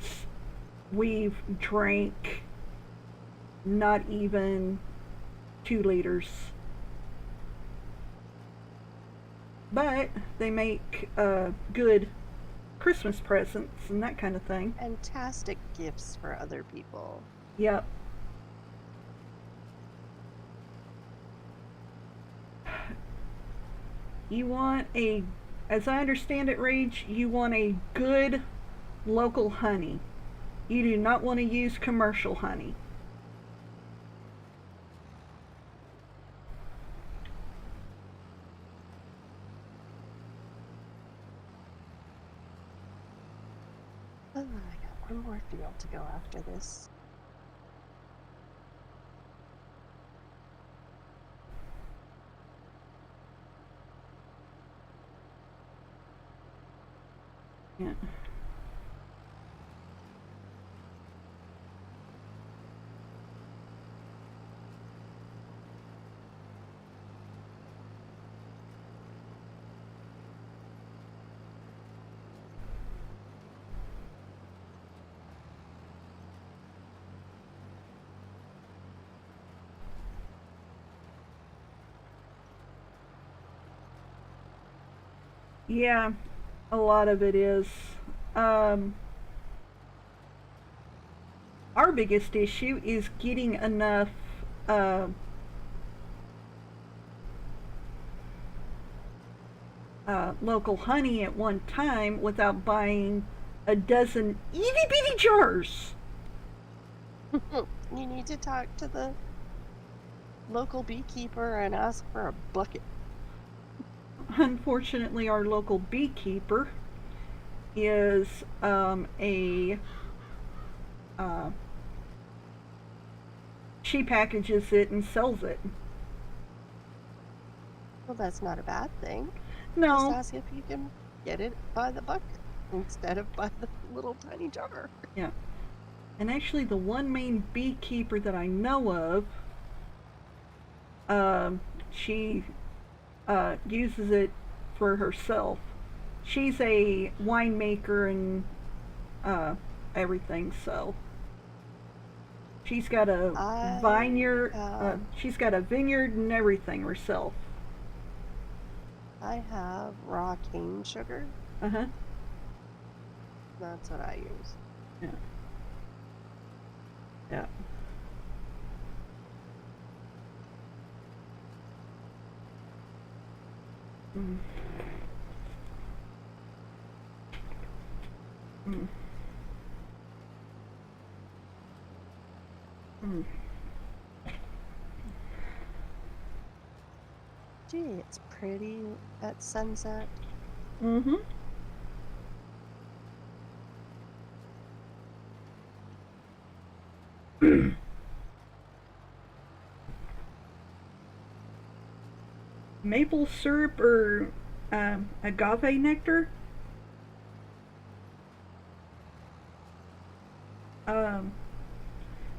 we've drank not even 2 liters. But they make good Christmas presents and that kind of thing. Fantastic gifts for other people. Yep. You want a, as I understand it, Rage, you want a good local honey. You do not want to use commercial honey. Oh, I got one more field to go after this. Yeah. Yeah, a lot of it is. Our biggest issue is getting enough local honey at one time without buying a dozen itty bitty jars. You need to talk to the local beekeeper and ask for a bucket. Unfortunately, our local beekeeper is a she packages it and sells it. Well, that's not a bad thing. Just No, ask if you can get it by the bucket instead of by the little tiny jar. yeah. And actually, the one main beekeeper that I know of, she uses it for herself. She's a winemaker and everything, so she's got a vineyard. She's got a vineyard and everything herself. I have raw cane sugar. Uh huh. That's what I use. Yeah. Yeah. Mm. Mm. Mm. Gee, it's pretty at sunset. Mm-hmm. Maple syrup or agave nectar. Um,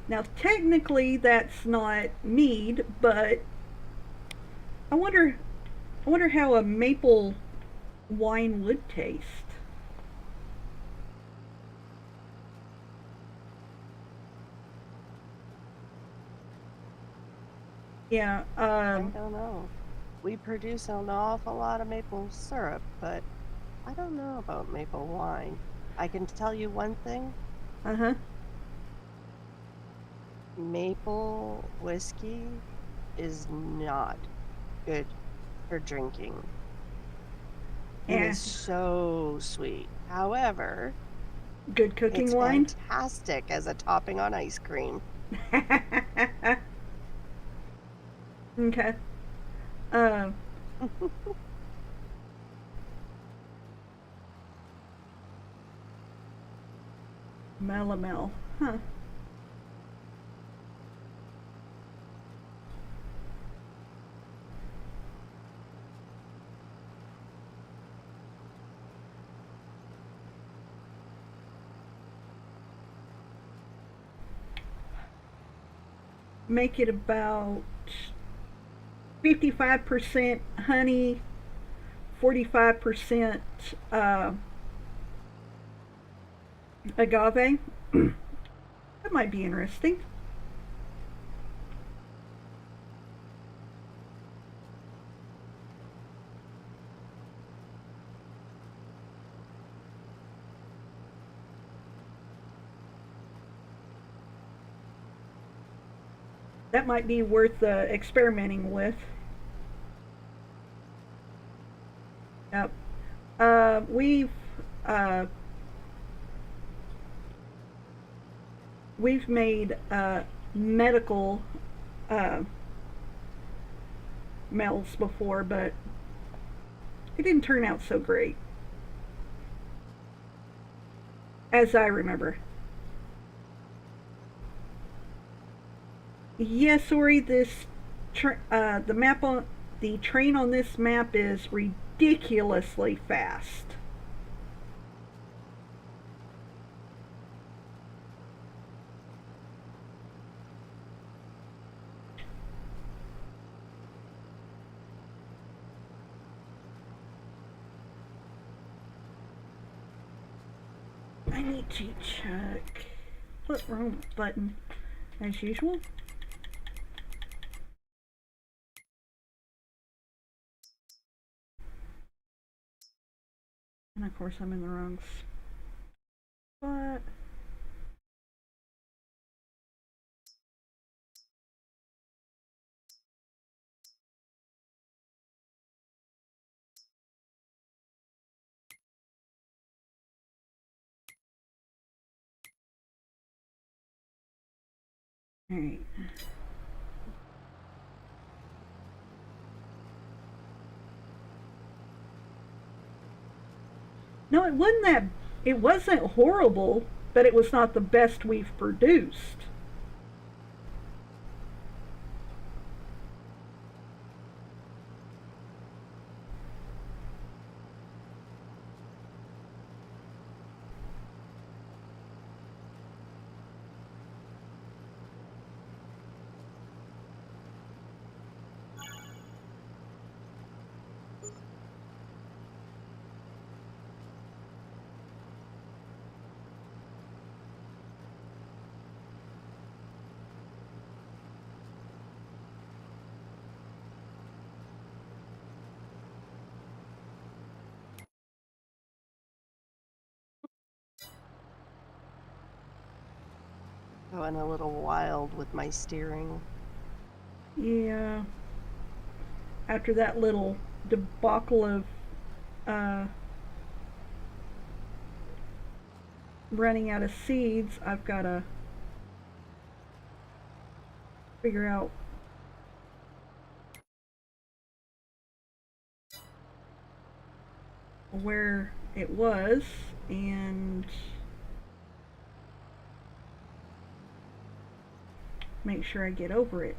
Now, technically, that's not mead, but I wonder, I wonder how a maple wine would taste. Yeah. I don't know. We produce an awful lot of maple syrup, but I don't know about maple wine. I can tell you one thing. Uh huh. Maple whiskey is not good for drinking. It Yeah. is so sweet. However, Good cooking it's wine. fantastic as a topping on ice cream. Okay. Uh, Malamel. Huh. Make it about 55% honey, 45% agave. That might be interesting. That might be worth experimenting with. Yep. We've uh, we've made medical uh, melts before, but it didn't turn out so great, as I remember. Yes, Ori. The map on the train on this map is ridiculously fast. I need to check. What wrong button? As usual. And of course I'm in the wrong spot. Alright. No, it wasn't horrible, but it was not the best we've produced. Going a little wild with my steering. Yeah. After that little debacle of running out of seeds, I've got to figure out where it was and make sure I get over it.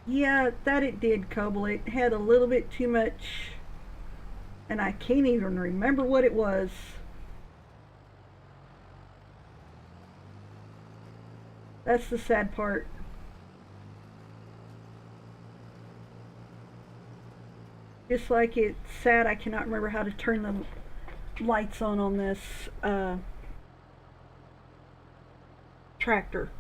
Yeah, that it did, Cobble. It had a little bit too much, and I can't even remember what it was. That's the sad part. Just like it's sad I cannot remember how to turn the lights on this tractor.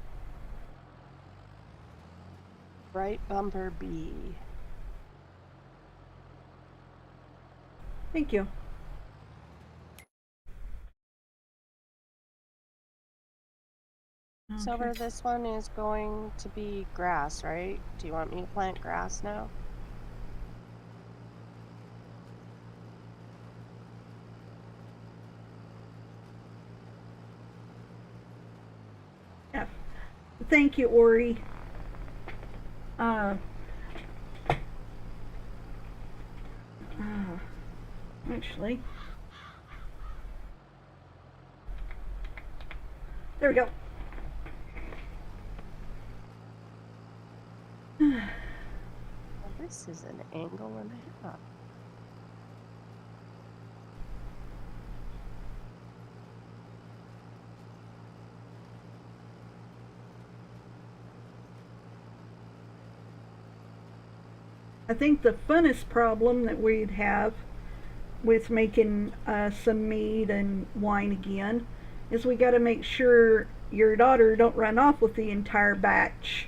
Right bumper B. Thank you. Silver, this one is going to be grass, right? Do you want me to plant grass now? Yeah. Thank you, Ori. Actually, there we go. Well, this is an angle and a half. I think the funnest problem that we'd have with making some mead and wine again is we got to make sure your daughter don't run off with the entire batch.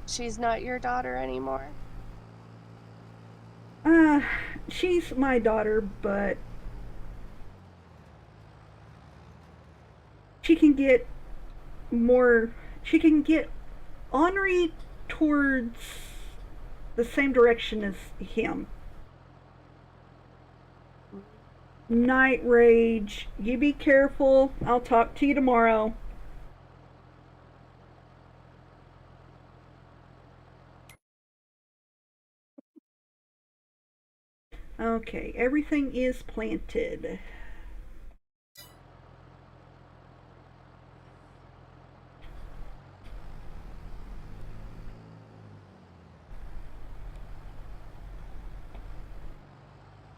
She's not your daughter anymore? She's my daughter, but she can get ornery towards the same direction as him. Night rage. You be careful. I'll talk to you tomorrow. Okay, everything is planted.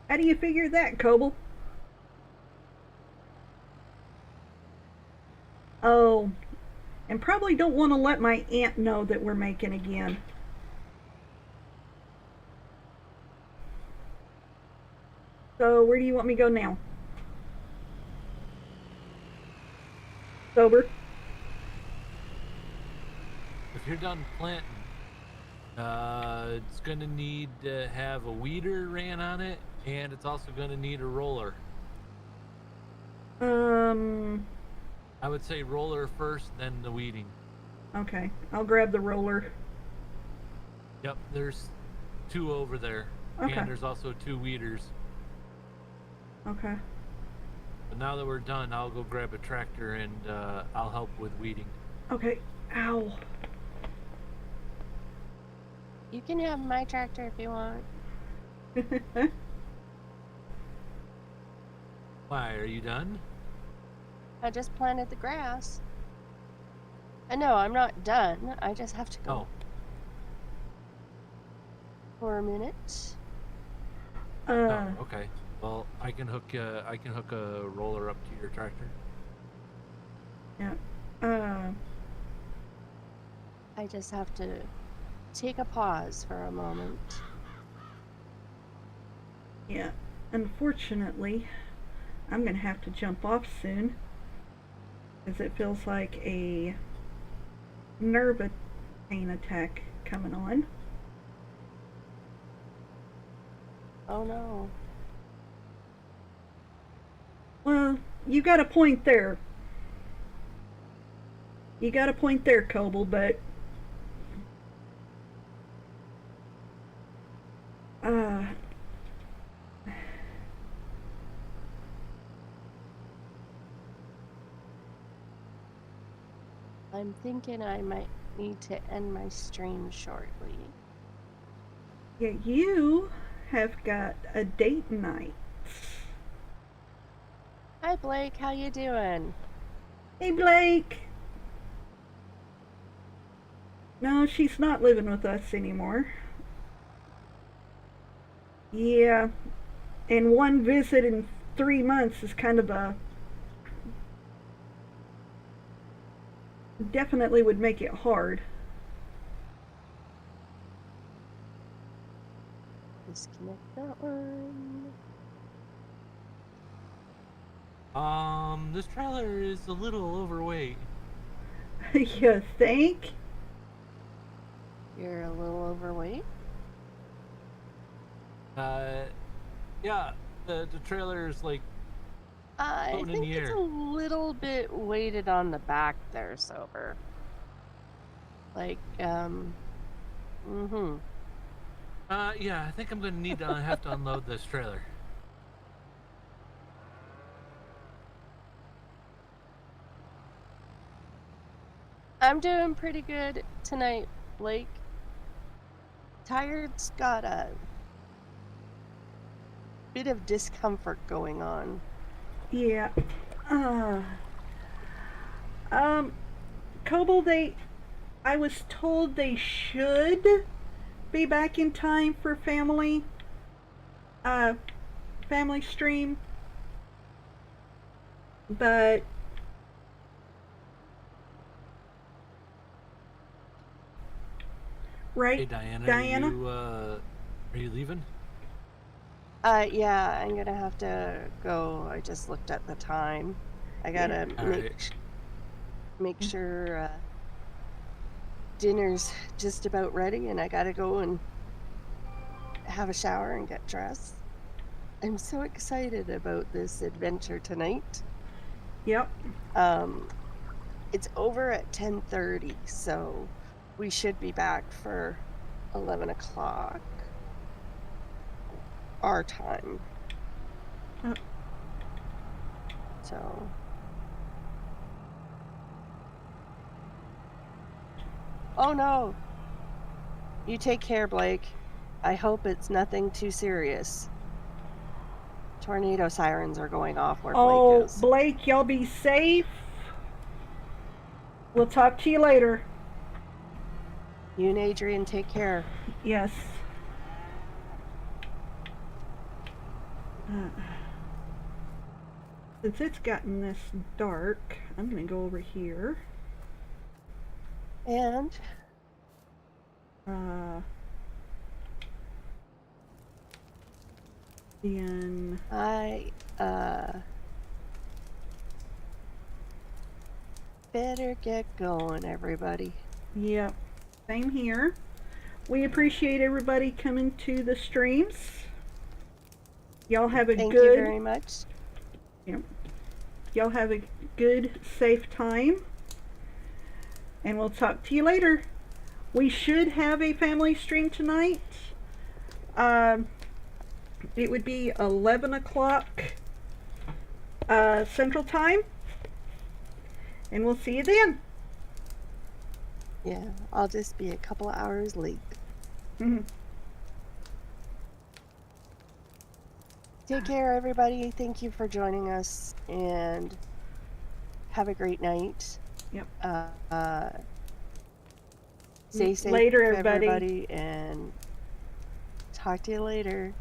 How do you figure that, Coble? Oh, and probably don't want to let my aunt know that we're making again. So where do you want me to go now? Sober? If you're done planting, it's gonna need to have a weeder ran on it, and it's also gonna need a roller. I would say roller first, then the weeding. Okay, I'll grab the roller. Yep, there's 2 over there, Okay. and there's also 2 weeders. Okay. But now that we're done, I'll go grab a tractor and I'll help with weeding. Okay. Ow. You can have my tractor if you want. Why, are you done? I just planted the grass. No, I'm not done. I just have to go Oh, for a minute. okay. Well, I can hook a roller up to your tractor. Yeah. I just have to take a pause for a moment. Yeah. Unfortunately, I'm gonna have to jump off soon, as it feels like a nerve pain attack coming on. Oh no. Well, you got a point there. You got a point there, Coble, but I'm thinking I might need to end my stream shortly. yeah, you have got a date night. Hi Blake, how you doing? Hey, Blake. No, she's not living with us anymore. Yeah, and one visit in 3 months is kind of a... definitely would make it hard. Disconnect that one. This trailer is a little overweight. You think? You're a little overweight? Yeah, the trailer is like I floating in think the it's air. a little bit weighted on the back there, Sober. Like, mm-hmm. Yeah, I think I'm gonna need to have to unload this trailer. I'm doing pretty good tonight, Blake. Tired's got a bit of discomfort going on. Yeah. Coble, I was told they should be back in time for family stream, but right, Hey Diana, Diana? are you leaving? Yeah, I'm gonna have to go. I just looked at the time. I gotta make sure dinner's just about ready, and I gotta go and have a shower and get dressed. I'm so excited about this adventure tonight. Yep. It's over at 10:30, so we should be back for 11 o'clock our time. So oh no, you take care, Blake. I hope it's nothing too serious. Tornado sirens are going off where Blake is. Blake, y'all be safe. We'll talk to you later. You and Adrian take care. Yes. Since it's gotten this dark, I'm gonna go over here. And And I better get going, everybody. yep, same here. We appreciate everybody coming to the streams. Y'all have a Thank you good very much. yep, y'all have a good, safe time. And we'll talk to you later. We should have a family stream tonight. It would be 11 o'clock Central Time. And we'll see you then. Yeah, I'll just be a couple of hours late. Mhm. Take care, everybody. Thank you for joining us, and have a great night. Yep. Stay safe, Later, everybody. everybody, and talk to you later.